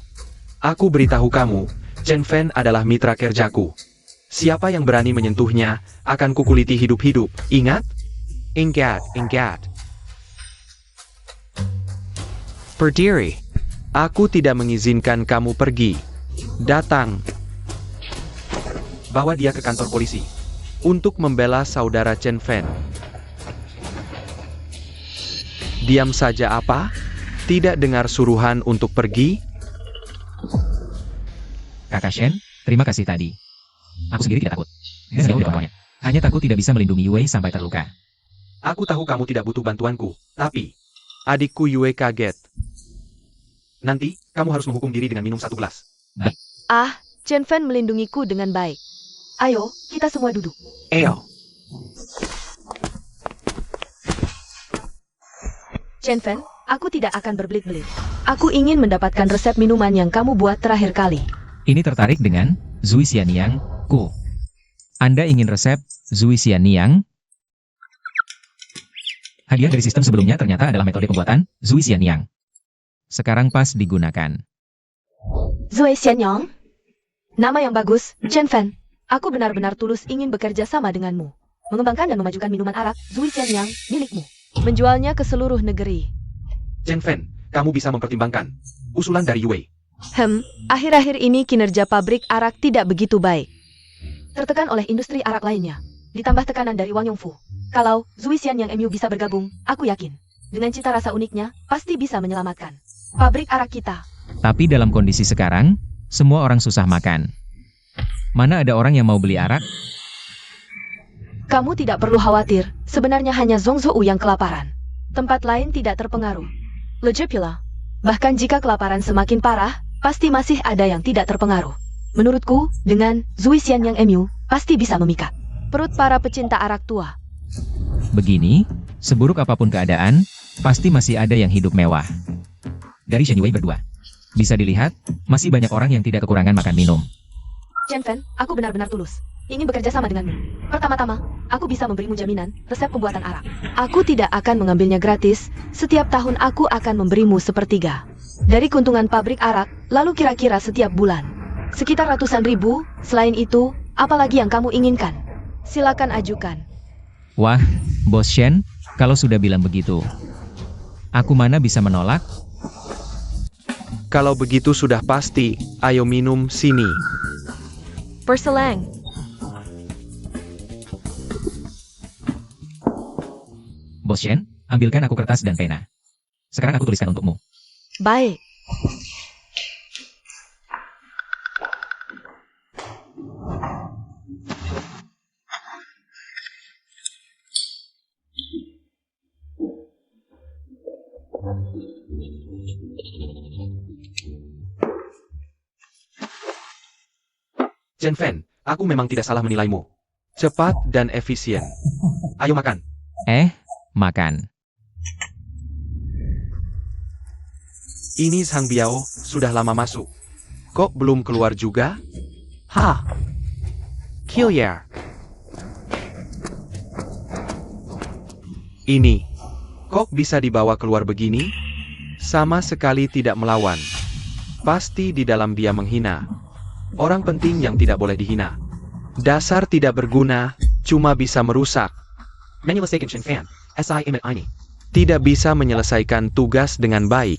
Aku beritahu kamu, Chen Fan adalah mitra kerjaku. Siapa yang berani menyentuhnya, akan kukuliti hidup-hidup. Ingat? Ingat, ingat. Berdiri. Aku tidak mengizinkan kamu pergi. Datang. Bawa dia ke kantor polisi. Untuk membela saudara Chen Fan. Diam saja apa? Tidak dengar suruhan untuk pergi? Kakak Shen, terima kasih tadi. Aku sendiri tidak takut. Saya tahu contohnya. Hanya takut tidak bisa melindungi Yue sampai terluka. Aku tahu kamu tidak butuh bantuanku, tapi adikku Yue kaget. Nanti, kamu harus menghukum diri dengan minum 1 gelas. Ah, Chen Fan melindungiku dengan baik. Ayo, kita semua duduk. Eo. Chen Fan, aku tidak akan berbelit-belit. Aku ingin mendapatkan resep minuman yang kamu buat terakhir kali. Ini tertarik dengan Zui Xianyang Ku. Anda ingin resep Zui Xianyang? Hadiah dari sistem sebelumnya ternyata adalah metode pembuatan Zui Xianyang. Sekarang pas digunakan. Zui Xianyang? Nama yang bagus, Chen Fan. Aku benar-benar tulus ingin bekerja sama denganmu. Mengembangkan dan memajukan minuman arak Zui Xianyang milikmu. Menjualnya ke seluruh negeri. Chen Fan, kamu bisa mempertimbangkan usulan dari Yue. Akhir-akhir ini kinerja pabrik arak tidak begitu baik. Tertekan oleh industri arak lainnya. Ditambah tekanan dari Wang Yongfu. Kalau Zui Xian yang MU bisa bergabung, aku yakin. Dengan cita rasa uniknya, pasti bisa menyelamatkan pabrik arak kita. Tapi dalam kondisi sekarang, semua orang susah makan. Mana ada orang yang mau beli arak? Kamu tidak perlu khawatir, sebenarnya hanya Zhong Zhou yang kelaparan. Tempat lain tidak terpengaruh. Lejepila. Bahkan jika kelaparan semakin parah, pasti masih ada yang tidak terpengaruh. Menurutku, dengan Zui Xian yang MU, pasti bisa memikat perut para pecinta arak tua. Begini, seburuk apapun keadaan, pasti masih ada yang hidup mewah. Dari Shen Yue berdua. Bisa dilihat, masih banyak orang yang tidak kekurangan makan minum. Chen Fan, aku benar-benar tulus. Ingin bekerja sama denganmu. Pertama-tama, aku bisa memberimu jaminan resep pembuatan arak. Aku tidak akan mengambilnya gratis, setiap tahun aku akan memberimu sepertiga dari keuntungan pabrik arak, lalu kira-kira setiap bulan. Sekitar ratusan ribu, selain itu, apalagi yang kamu inginkan? Silakan ajukan. Wah, Bos Shen, kalau sudah bilang begitu, aku mana bisa menolak? Kalau begitu sudah pasti, ayo minum sini. Perselang. Bos Shen, ambilkan aku kertas dan pena. Sekarang aku tuliskan untukmu. Baik. Chen Fan, aku memang tidak salah menilaimu. Cepat dan efisien. Ayo makan. Makan. Ini Sang Biao, sudah lama masuk. Kok belum keluar juga? Killier. Ini. Kok bisa dibawa keluar begini? Sama sekali tidak melawan. Pasti di dalam dia menghina. Orang penting yang tidak boleh dihina. Dasar tidak berguna, cuma bisa merusak. Menyelesaikan Chen Fan, SIM ini. Tidak bisa menyelesaikan tugas dengan baik.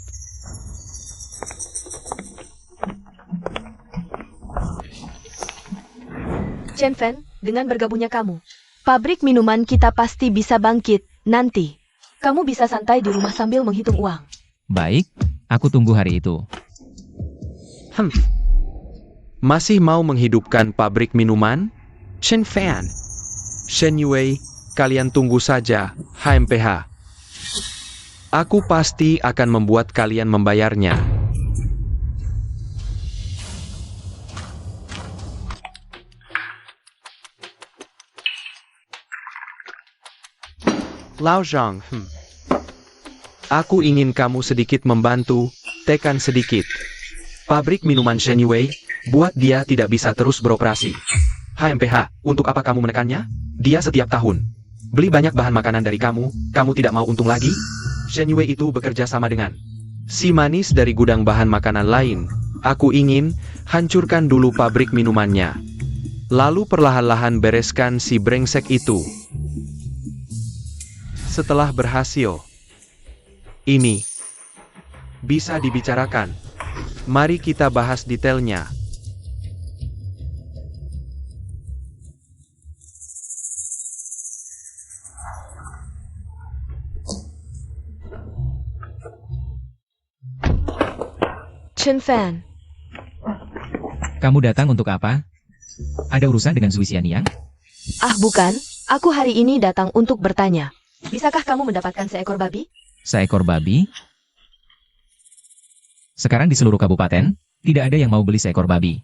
Chen Fan, dengan bergabungnya kamu, pabrik minuman kita pasti bisa bangkit nanti. Kamu bisa santai di rumah sambil menghitung uang. Baik, aku tunggu hari itu. Masih mau menghidupkan pabrik minuman? Chen Fan, Shen Yue, kalian tunggu saja, HMPH. Aku pasti akan membuat kalian membayarnya. Lao Zhang, Aku ingin kamu sedikit membantu, tekan sedikit. Pabrik minuman Shen Yue, buat dia tidak bisa terus beroperasi. HMPH, untuk apa kamu menekannya? Dia setiap tahun beli banyak bahan makanan dari kamu tidak mau untung lagi? Shen Yue itu bekerja sama dengan si manis dari gudang bahan makanan lain. Aku ingin hancurkan dulu pabrik minumannya. Lalu perlahan-lahan bereskan si brengsek itu. Setelah berhasil, ini bisa dibicarakan. Mari kita bahas detailnya. Chen Fan, Kamu datang untuk apa? Ada urusan dengan Zui Xianyang? bukan, aku hari ini datang untuk bertanya. Bisakah kamu mendapatkan seekor babi? Seekor babi? Sekarang di seluruh kabupaten, tidak ada yang mau beli seekor babi.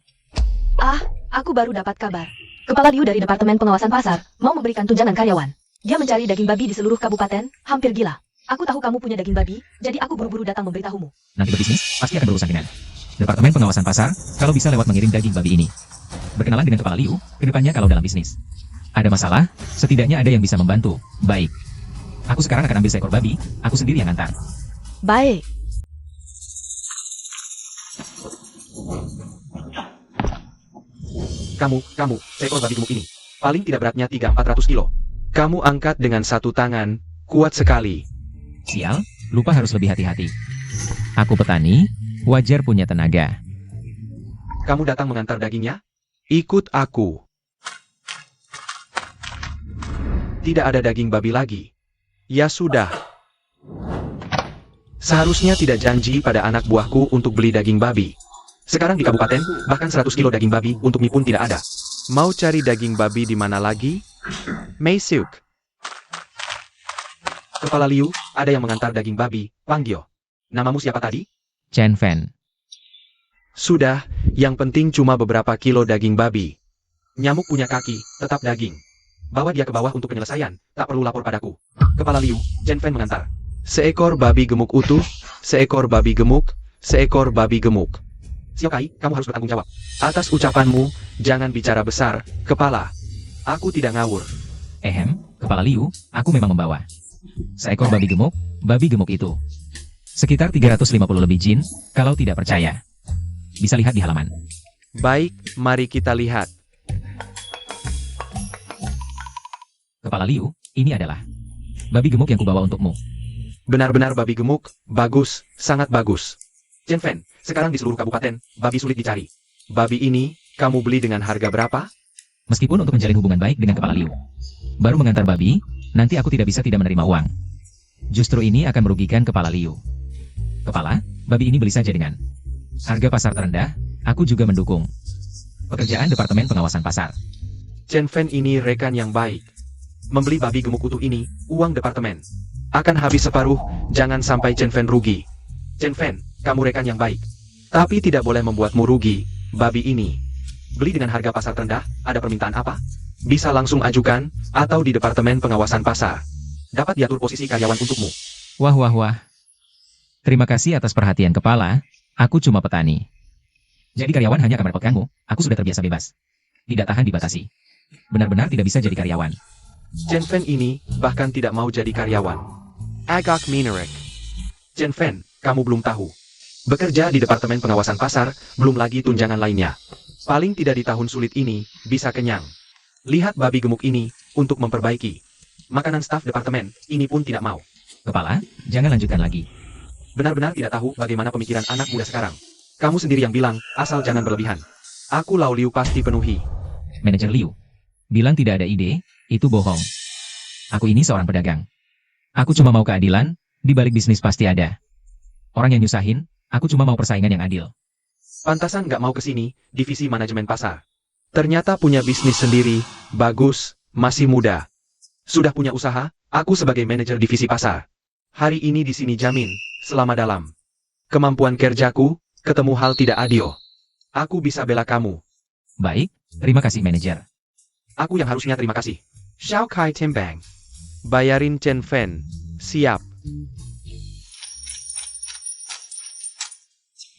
Aku baru dapat kabar. Kepala Liu dari Departemen Pengawasan Pasar mau memberikan tunjangan karyawan. Dia mencari daging babi di seluruh kabupaten, hampir gila. Aku tahu kamu punya daging babi, jadi aku buru-buru datang memberitahumu. Nanti berbisnis, pasti akan berurusan dengan Departemen Pengawasan Pasar, kalau bisa lewat mengirim daging babi ini. Berkenalan dengan Kepala Liu, kedepannya kalau dalam bisnis ada masalah, setidaknya ada yang bisa membantu. Baik. Aku sekarang akan ambil seekor babi, aku sendiri yang antar. Baik. Kamu, seekor babi gemuk ini. Paling tidak beratnya 300-400 kilo. Kamu angkat dengan satu tangan, kuat sekali. Sial, lupa harus lebih hati-hati. Aku petani, wajar punya tenaga. kamu datang mengantar dagingnya? Ikut aku. Tidak ada daging babi lagi. Ya sudah. Seharusnya tidak janji pada anak buahku untuk beli daging babi. Sekarang di kabupaten, bahkan 100 kilo daging babi untuk mie pun tidak ada. Mau cari daging babi di mana lagi? Meisuk. Kepala Liu, ada yang mengantar daging babi, Panggyo. Namamu siapa tadi? Chen Fan. Sudah, yang penting cuma beberapa kilo daging babi. Nyamuk punya kaki, tetap daging. Bawa dia ke bawah untuk penyelesaian, tak perlu lapor padaku. Kepala Liu, Chen Fan mengantar. Seekor babi gemuk utuh, seekor babi gemuk, seekor babi gemuk. Siokai, kamu harus bertanggung jawab. Atas ucapanmu, jangan bicara besar, kepala. Aku tidak ngawur. Kepala Liu, aku memang membawa seekor babi gemuk itu. Sekitar 350 lebih jin, kalau tidak percaya. Bisa lihat di halaman. Baik, mari kita lihat. Kepala Liu, ini adalah babi gemuk yang kubawa untukmu. Benar-benar babi gemuk, bagus, sangat bagus. Chen Fan, sekarang di seluruh kabupaten, babi sulit dicari. Babi ini, kamu beli dengan harga berapa? Meskipun untuk menjalin hubungan baik dengan Kepala Liu, baru mengantar babi, nanti aku tidak menerima uang. Justru ini akan merugikan Kepala Liu. Kepala, babi ini beli saja dengan harga pasar terendah, aku juga mendukung pekerjaan Departemen Pengawasan Pasar. Chen Fan ini rekan yang baik. Membeli babi gemuk utuh ini, uang departemen. Akan habis separuh, jangan sampai Chen Fan rugi. Chen Fan, kamu rekan yang baik. Tapi tidak boleh membuatmu rugi, babi ini. Beli dengan harga pasar terendah, ada permintaan apa? Bisa langsung ajukan, atau di Departemen Pengawasan Pasar. Dapat diatur posisi karyawan untukmu. Wah. Terima kasih atas perhatian Kepala, aku cuma petani. Jadi karyawan hanya akan merepotkanmu, aku sudah terbiasa bebas. Tidak tahan dibatasi. Benar-benar tidak bisa jadi karyawan. Chen Fan ini, bahkan tidak mau jadi karyawan. Agak Minerek. Chen Fan, kamu belum tahu. Bekerja di Departemen Pengawasan Pasar, belum lagi tunjangan lainnya. Paling tidak di tahun sulit ini, bisa kenyang. Lihat babi gemuk ini, untuk memperbaiki. Makanan staf departemen, ini pun tidak mau. Kepala, jangan lanjutkan lagi. Benar-benar tidak tahu bagaimana pemikiran anak muda sekarang. Kamu sendiri yang bilang, asal jangan berlebihan. Aku Lau Liu pasti penuhi. Manajer Liu, bilang tidak ada ide, itu bohong. Aku ini seorang pedagang. Aku cuma mau keadilan, di balik bisnis pasti ada orang yang nyusahin, aku cuma mau persaingan yang adil. Pantasan nggak mau kesini, divisi manajemen pasar. Ternyata punya bisnis sendiri, bagus, masih muda. Sudah punya usaha, aku sebagai manajer divisi pasar. Hari ini di sini jamin, selama dalam kemampuan kerjaku, ketemu hal tidak adil. Aku bisa bela kamu. Baik, terima kasih manajer. Aku yang harusnya terima kasih. Xiao Kai Timbang. Bayarin Chen Fan. Siap.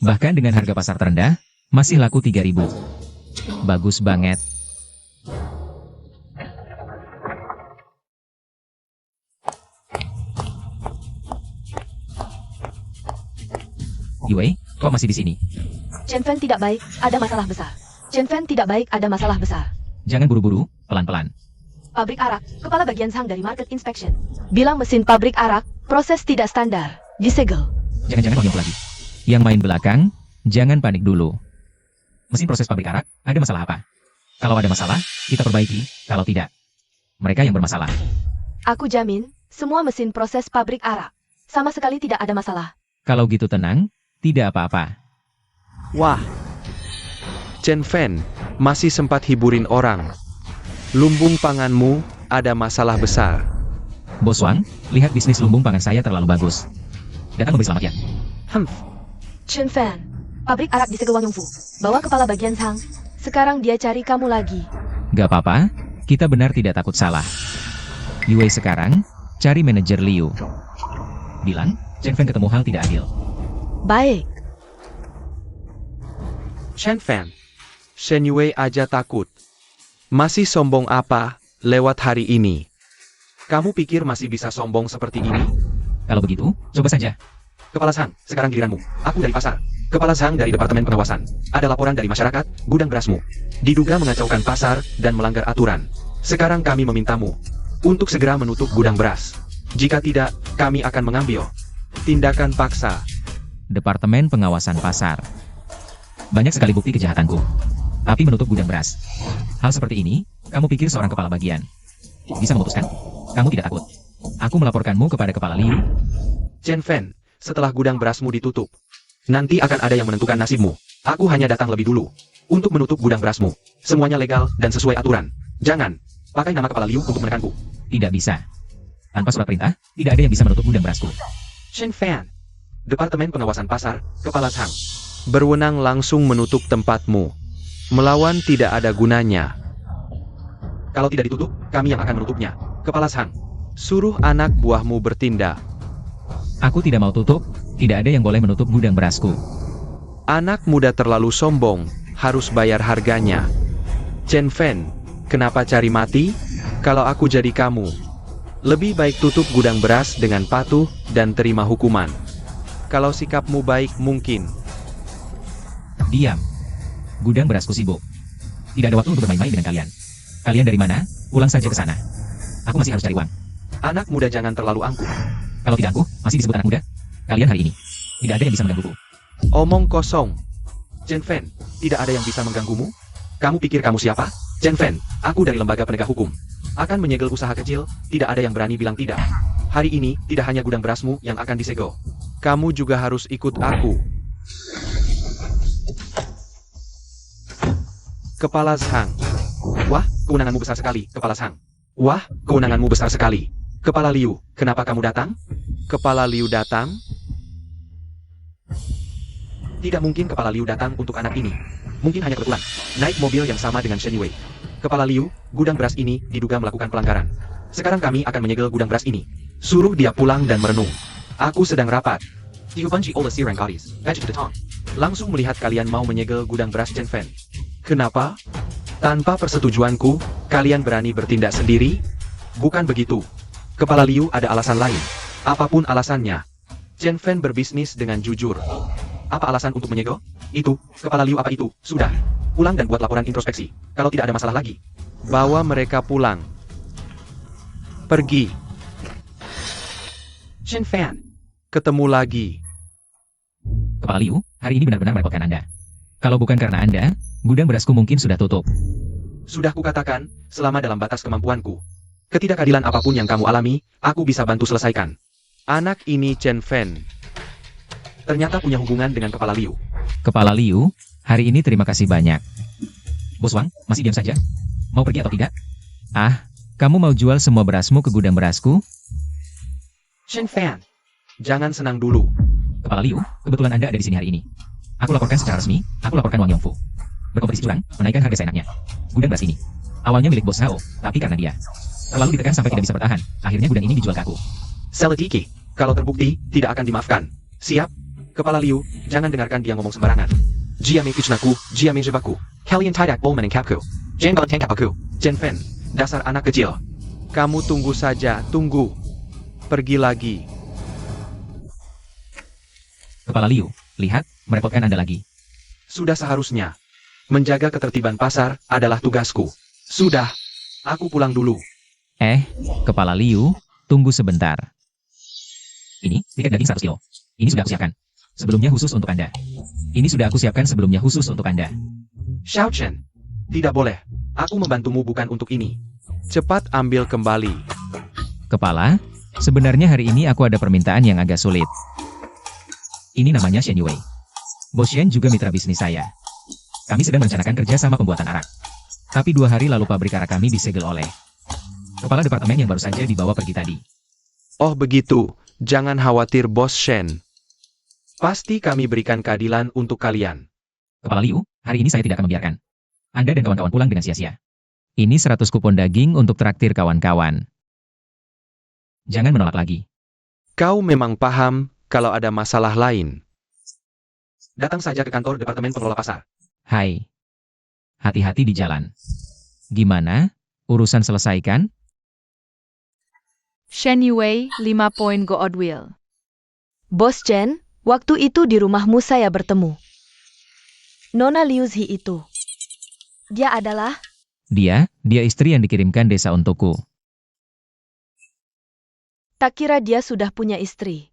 Bahkan dengan harga pasar terendah, masih laku 3.000. Bagus banget. Yue, kok masih di sini? Chen Fan tidak baik, ada masalah besar. Chen Fan tidak baik, ada masalah besar. Jangan buru-buru, pelan-pelan. Pabrik arak, kepala bagian sang dari Market Inspection. Bilang mesin pabrik arak, proses tidak standar. Disegel. Jangan-jangan nyamuk lagi. Yang main belakang, jangan panik dulu. Mesin proses pabrik arak, ada masalah apa? Kalau ada masalah, kita perbaiki. Kalau tidak, mereka yang bermasalah. Aku jamin, semua mesin proses pabrik arak. Sama sekali tidak ada masalah. Kalau gitu tenang, tidak apa-apa. Wah. Chen Fan, masih sempat hiburin orang. Lumbung panganmu, ada masalah besar. Bos Wang, lihat bisnis lumbung pangan saya terlalu bagus. Datang lebih selamat ya. Chen Fan, pabrik arak disegel Wang Yongfu. Bawa kepala bagian sang. Sekarang dia cari kamu lagi. Gak apa-apa, kita benar tidak takut salah. Yue sekarang, cari manajer Liu. Bilang, Chen Fan ketemu hal tidak adil. Baik. Chen Fan, Shen Yue aja takut. Masih sombong apa, lewat hari ini? Kamu pikir masih bisa sombong seperti ini? Kalau begitu, coba saja. Kepala Sang, sekarang giliranmu. Aku dari pasar. Kepala Sang dari Departemen Pengawasan. Ada laporan dari masyarakat, gudang berasmu diduga mengacaukan pasar dan melanggar aturan. Sekarang kami memintamu untuk segera menutup gudang beras. Jika tidak, kami akan mengambil tindakan paksa. Departemen Pengawasan Pasar. Banyak sekali bukti kejahatanku. Api menutup gudang beras. Hal seperti ini, kamu pikir seorang kepala bagian bisa memutuskan? Kamu tidak takut? Aku melaporkanmu kepada Kepala Liu. Chen Fan, setelah gudang berasmu ditutup, nanti akan ada yang menentukan nasibmu. Aku hanya datang lebih dulu untuk menutup gudang berasmu. Semuanya legal dan sesuai aturan. Jangan pakai nama Kepala Liu untuk menekanku. Tidak bisa. Tanpa surat perintah, tidak ada yang bisa menutup gudang berasku. Chen Fan, Departemen Pengawasan Pasar, Kepala Sang, berwenang langsung menutup tempatmu. Melawan tidak ada gunanya. Kalau tidak ditutup, kami yang akan menutupnya. Kepala Sang, suruh anak buahmu bertindak. Aku tidak mau tutup, tidak ada yang boleh menutup gudang berasku. Anak muda terlalu sombong, harus bayar harganya. Chen Fan, kenapa cari mati? Kalau aku jadi kamu, lebih baik tutup gudang beras dengan patuh dan terima hukuman. Kalau sikapmu baik mungkin. Diam. Gudang berasku sibuk. Tidak ada waktu untuk bermain-main dengan kalian. Kalian dari mana? Pulang saja ke sana. Aku masih harus cari uang. Anak muda jangan terlalu angkuh. Kalau tidak angkuh, masih disebut anak muda? Kalian hari ini, tidak ada yang bisa menggangguku. Omong kosong. Chen Fan, tidak ada yang bisa mengganggumu? Kamu pikir kamu siapa? Chen Fan, aku dari lembaga penegak hukum. Akan menyegel usaha kecil, tidak ada yang berani bilang tidak. Hari ini, tidak hanya gudang berasmu yang akan disegel. Kamu juga harus ikut aku. Kepala Sang. Wah, kewenanganmu besar sekali, Kepala Sang. Wah, kewenanganmu besar sekali. Kepala Liu, kenapa kamu datang? Kepala Liu datang? Tidak mungkin Kepala Liu datang untuk anak ini. Mungkin hanya kebetulan. Naik mobil yang sama dengan Shen Yue. Kepala Liu, gudang beras ini diduga melakukan pelanggaran. Sekarang kami akan menyegel gudang beras ini. Suruh dia pulang dan merenung. Aku sedang rapat. Langsung melihat kalian mau menyegel gudang beras Chen Fan. Kenapa? Tanpa persetujuanku, kalian berani bertindak sendiri? Bukan begitu. Kepala Liu ada alasan lain. Apapun alasannya. Chen Fan berbisnis dengan jujur. Apa alasan untuk menyegel? Itu, Kepala Liu apa itu? Sudah. Pulang dan buat laporan introspeksi. Kalau tidak ada masalah lagi, bawa mereka pulang. Pergi. Chen Fan. Ketemu lagi. Kepala Liu, hari ini benar-benar merepotkan Anda. Kalau bukan karena Anda, gudang berasku mungkin sudah tutup. Sudah kukatakan, selama dalam batas kemampuanku. Ketidakadilan apapun yang kamu alami, aku bisa bantu selesaikan. Anak ini Chen Fan. Ternyata punya hubungan dengan Kepala Liu. Kepala Liu, hari ini terima kasih banyak. Bos Wang, masih diam saja? Mau pergi atau tidak? Ah, kamu mau jual semua berasmu ke gudang berasku? Chen Fan, jangan senang dulu. Kepala Liu, kebetulan Anda ada di sini hari ini. Aku laporkan secara resmi, aku laporkan Wang Yongfu. Berkompetisi curang, menaikkan harga seenaknya. Gudang beras ini, awalnya milik Bos Hao, tapi karena dia terlalu ditekan sampai tidak bisa bertahan, akhirnya gudang ini dijual ke aku. Seletiki, kalau terbukti, tidak akan dimaafkan. Siap? Kepala Liu, jangan dengarkan dia ngomong sembarangan. Jiame Ichnaku, Jiame Jebaku, kalian tidak boleh menangkapku. Jangan tangkap aku. Chen Fan, dasar anak kecil. Kamu tunggu saja, tunggu. Pergi lagi. Kepala Liu, lihat, merepotkan Anda lagi. Sudah seharusnya. Menjaga ketertiban pasar adalah tugasku. Sudah. Aku pulang dulu. Kepala Liu, tunggu sebentar. Ini, tiket daging 100 kilo. Ini sudah aku siapkan. Sebelumnya khusus untuk Anda. Ini sudah aku siapkan sebelumnya khusus untuk Anda. Xiao Chen, tidak boleh. Aku membantumu bukan untuk ini. Cepat ambil kembali. Kepala, sebenarnya hari ini aku ada permintaan yang agak sulit. Ini namanya Shen Yue. Bos Shen juga mitra bisnis saya. Kami sedang merencanakan kerja sama pembuatan arak. Tapi 2 hari lalu pabrik arak kami disegel oleh kepala departemen yang baru saja dibawa pergi tadi. Oh begitu, jangan khawatir Bos Shen. Pasti kami berikan keadilan untuk kalian. Kepala Liu, hari ini saya tidak akan membiarkan Anda dan kawan-kawan pulang dengan sia-sia. Ini 100 kupon daging untuk traktir kawan-kawan. Jangan menolak lagi. Kau memang paham kalau ada masalah lain. Datang saja ke kantor Departemen Pengelola Pasar. Hai. Hati-hati di jalan. Gimana? Urusan selesaikan? Shen Yue, 5 poin go Odwill. Bos Chen, waktu itu di rumahmu saya bertemu Nona Liu Zi itu. Dia adalah... Dia istri yang dikirimkan desa untukku. Tak kira dia sudah punya istri.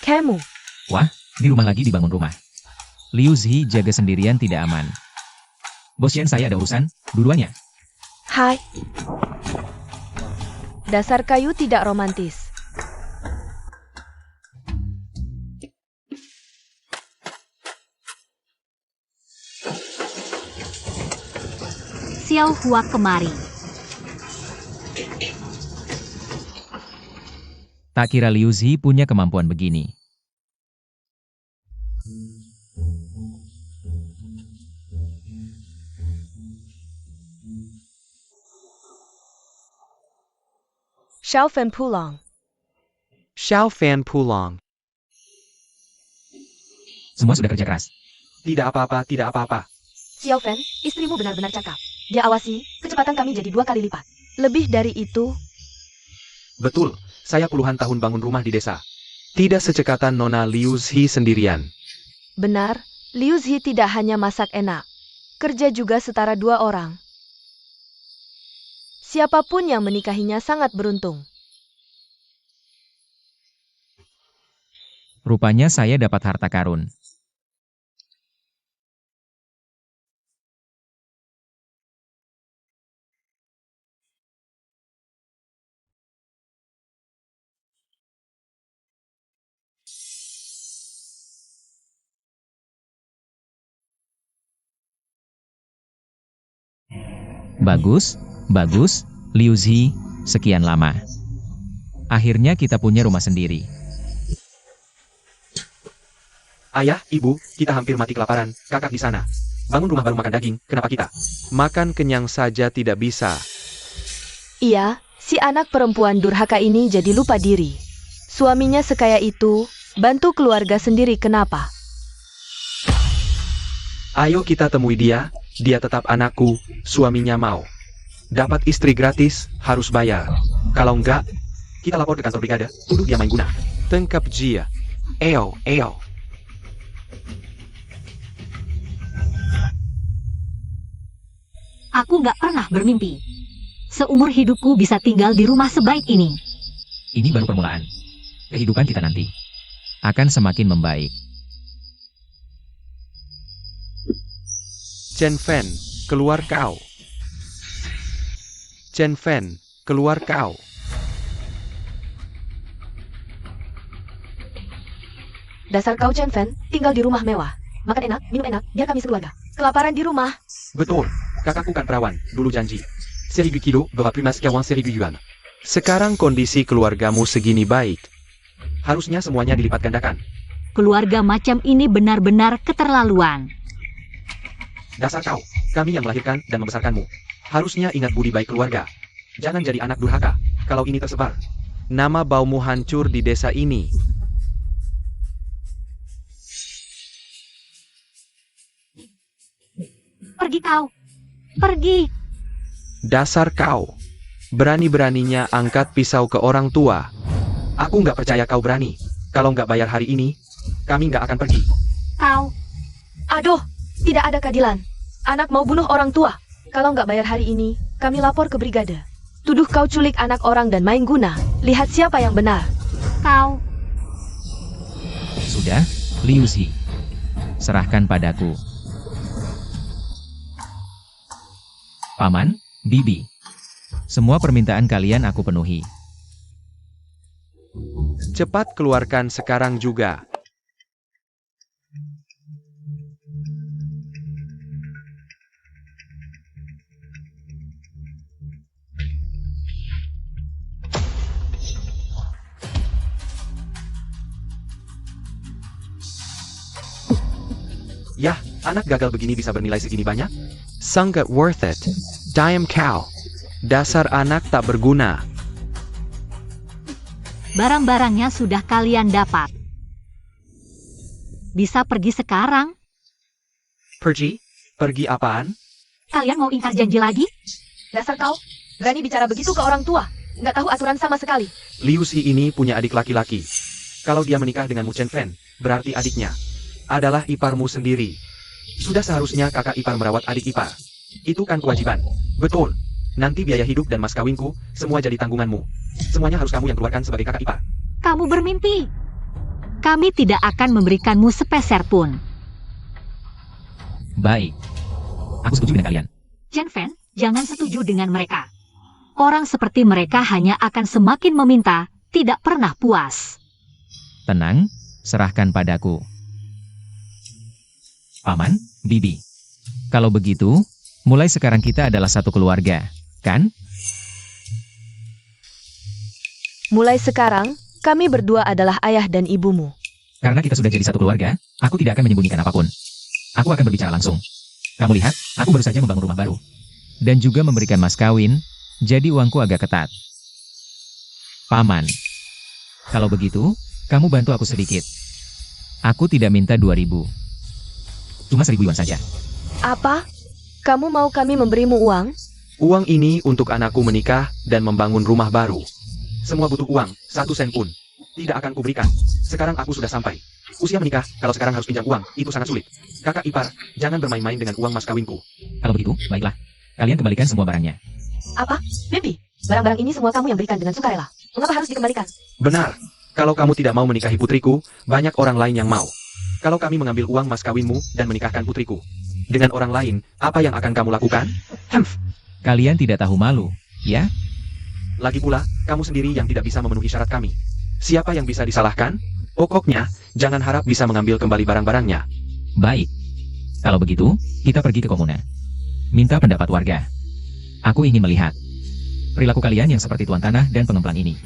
Kamu, Wah, Di rumah lagi dibangun rumah. Liu Zi jaga sendirian tidak aman. Bos Yen saya ada urusan, duluannya. Hai. Dasar kayu tidak romantis. Xiao Hua kemari. Tak kira Liu Zi punya kemampuan begini. Xiao Fen pulang. Xiao Fan Pulong. Semua sudah kerja keras. Tidak apa-apa, tidak apa-apa. Xiao Fen, istrimu benar-benar cakap. Dia awasi, kecepatan kami jadi 2 kali lipat. Lebih dari itu, Betul, saya puluhan tahun bangun rumah di desa. Tidak secekatan Nona Liu Zi sendirian. benar, Liu Zi tidak hanya masak enak. Kerja juga setara 2 orang. Siapapun yang menikahinya sangat beruntung. Rupanya saya dapat harta karun. Bagus, bagus, Liu Zi, sekian lama. Akhirnya kita punya rumah sendiri. Ayah, ibu, kita hampir mati kelaparan. Kakak di sana. Bangun rumah baru makan daging, kenapa kita? Makan kenyang saja tidak bisa. Iya, si anak perempuan durhaka ini jadi lupa diri. Suaminya sekaya itu, bantu keluarga sendiri kenapa? Ayo kita temui dia tetap anakku, suaminya mau. Dapat istri gratis, harus bayar. Kalau enggak, kita lapor ke kantor brigade, tuduh dia main guna. Tangkap dia. Eo. Aku nggak pernah bermimpi. Seumur hidupku bisa tinggal di rumah sebaik ini. Ini baru permulaan. Kehidupan kita nanti akan semakin membaik. Chen Fen, keluar kau. Chen Fen, keluar kau. Dasar kau Chen Fen, tinggal di rumah mewah. Makan enak, minum enak, biar kami sekeluarga. Kelaparan di rumah. Betul, kakakku kan perawan, dulu janji. 1000 kilo, bawa primas kawan 1000 yuan. Sekarang kondisi keluargamu segini baik. Harusnya semuanya dilipat gandakan. Keluarga macam ini benar-benar keterlaluan. Dasar kau, kami yang melahirkan dan membesarkanmu. Harusnya ingat budi baik keluarga. Jangan jadi anak durhaka. Kalau ini tersebar, nama baumu hancur di desa ini. Pergi kau. Pergi. Dasar kau, berani-beraninya angkat pisau ke orang tua. Aku nggak percaya kau berani. Kalau nggak bayar hari ini, kami nggak akan pergi. Kau. Aduh, tidak ada keadilan. Anak mau bunuh orang tua. Kalau nggak bayar hari ini, kami lapor ke brigade. Tuduh kau culik anak orang dan main guna. Lihat siapa yang benar. Kau. Sudah, Liu Zi. Serahkan padaku. Paman, Bibi. Semua permintaan kalian aku penuhi. Cepat keluarkan sekarang juga. Yah, anak gagal begini bisa bernilai segini banyak? Sangat worth it. Damn cow. Dasar anak tak berguna. Barang-barangnya sudah kalian dapat. Bisa pergi sekarang? Pergi? Pergi apaan? Kalian mau ingkar janji lagi? Dasar kau, berani bicara begitu ke orang tua. Nggak tahu aturan sama sekali. Liu Zi ini punya adik laki-laki. Kalau dia menikah dengan Mu Chen Fen, berarti adiknya adalah iparmu sendiri. Sudah seharusnya kakak ipar merawat adik ipar. Itu kan kewajiban. Betul. Nanti biaya hidup dan mas kawinku, semua jadi tanggunganmu. Semuanya harus kamu yang keluarkan sebagai kakak ipar. Kamu bermimpi. Kami tidak akan memberikanmu sepeser pun. Baik. Aku setuju dengan kalian. Chen Fan, jangan setuju dengan mereka. Orang seperti mereka hanya akan semakin meminta, tidak pernah puas. Tenang, serahkan padaku. Paman, Bibi. Kalau begitu, mulai sekarang kita adalah satu keluarga, kan? Mulai sekarang, kami berdua adalah ayah dan ibumu. Karena kita sudah jadi satu keluarga, aku tidak akan menyembunyikan apapun. Aku akan berbicara langsung. Kamu lihat, aku baru saja membangun rumah baru. Dan juga memberikan mas kawin, jadi uangku agak ketat. Paman. Kalau begitu, kamu bantu aku sedikit. Aku tidak minta 2.000. Cuma 1.000 yuan saja. Apa? Kamu mau kami memberimu uang? Uang ini untuk anakku menikah dan membangun rumah baru. Semua butuh uang, 1 sen pun. Tidak akan kuberikan. Sekarang aku sudah sampai. Usia menikah, kalau sekarang harus pinjam uang, itu sangat sulit. Kakak ipar, jangan bermain-main dengan uang mas kawinku. Kalau begitu, baiklah. Kalian kembalikan semua barangnya. Apa? Bibi, barang-barang ini semua kamu yang berikan dengan sukarela. Mengapa harus dikembalikan? Benar. Kalau kamu tidak mau menikahi putriku, banyak orang lain yang mau. Kalau kami mengambil uang mas kawinmu dan menikahkan putriku dengan orang lain, apa yang akan kamu lakukan? Kalian tidak tahu malu, ya? Lagi pula, kamu sendiri yang tidak bisa memenuhi syarat kami. Siapa yang bisa disalahkan? Pokoknya, jangan harap bisa mengambil kembali barang-barangnya. Baik. Kalau begitu, kita pergi ke komuna. Minta pendapat warga. Aku ingin melihat perilaku kalian yang seperti tuan tanah dan pengemplang ini.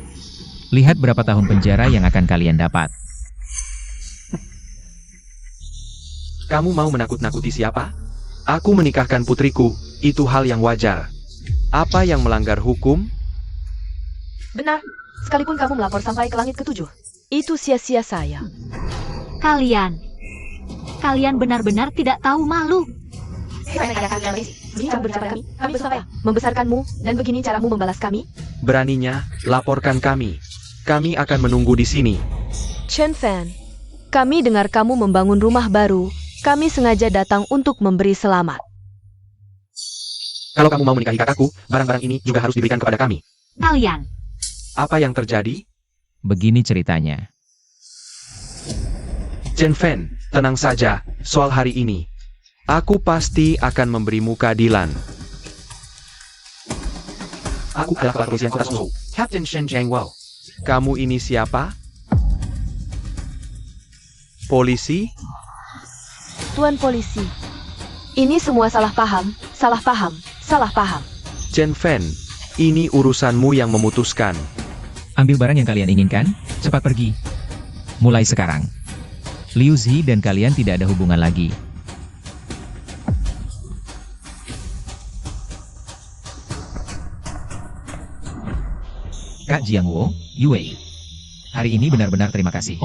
Lihat berapa tahun penjara yang akan kalian dapat. Kamu mau menakut-nakuti siapa? Aku menikahkan putriku, itu hal yang wajar. Apa yang melanggar hukum? Benar. Sekalipun kamu melapor sampai ke langit ke-7, itu sia-sia saya. Kalian benar-benar tidak tahu malu. Begini cara berbicara kami bersama membesarkanmu, dan begini caramu membalas kami. Beraninya, laporkan kami. Kami akan menunggu di sini. Chen Fan, kami dengar kamu membangun rumah baru. Kami sengaja datang untuk memberi selamat. Kalau kamu mau menikahi kakakku, barang-barang ini juga harus diberikan kepada kami. Kalian, Apa yang terjadi? Begini ceritanya. Chen Fan, tenang saja, soal hari ini. Aku pasti akan memberimu keadilan. Aku adalah kepala kepolisian kota Suzhou, Captain Shen Jiangwao. Kamu ini siapa? Polisi? Tuan polisi, ini semua salah paham, salah paham, salah paham. Chen Fan, ini urusanmu yang memutuskan. Ambil barang yang kalian inginkan, cepat pergi. Mulai sekarang. Liu Zi dan kalian tidak ada hubungan lagi. Kak Jiangwo, Yue. Hari ini benar-benar terima kasih.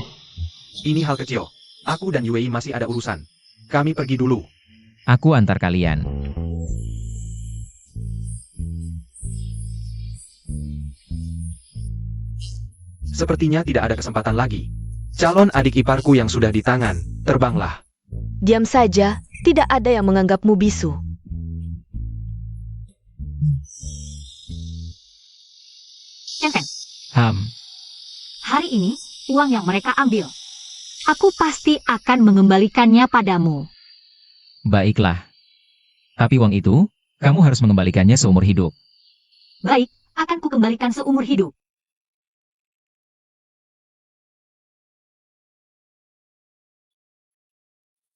Ini hal kecil. Aku dan Yue masih ada urusan. Kami pergi dulu. Aku antar kalian. Sepertinya tidak ada kesempatan lagi. Calon adik iparku yang sudah di tangan, terbanglah. Diam saja, tidak ada yang menganggapmu bisu. Chen Fan, hari ini, uang yang mereka ambil, aku pasti akan mengembalikannya padamu. Baiklah. Tapi uang itu, kamu harus mengembalikannya seumur hidup. Baik, akan kukembalikan seumur hidup.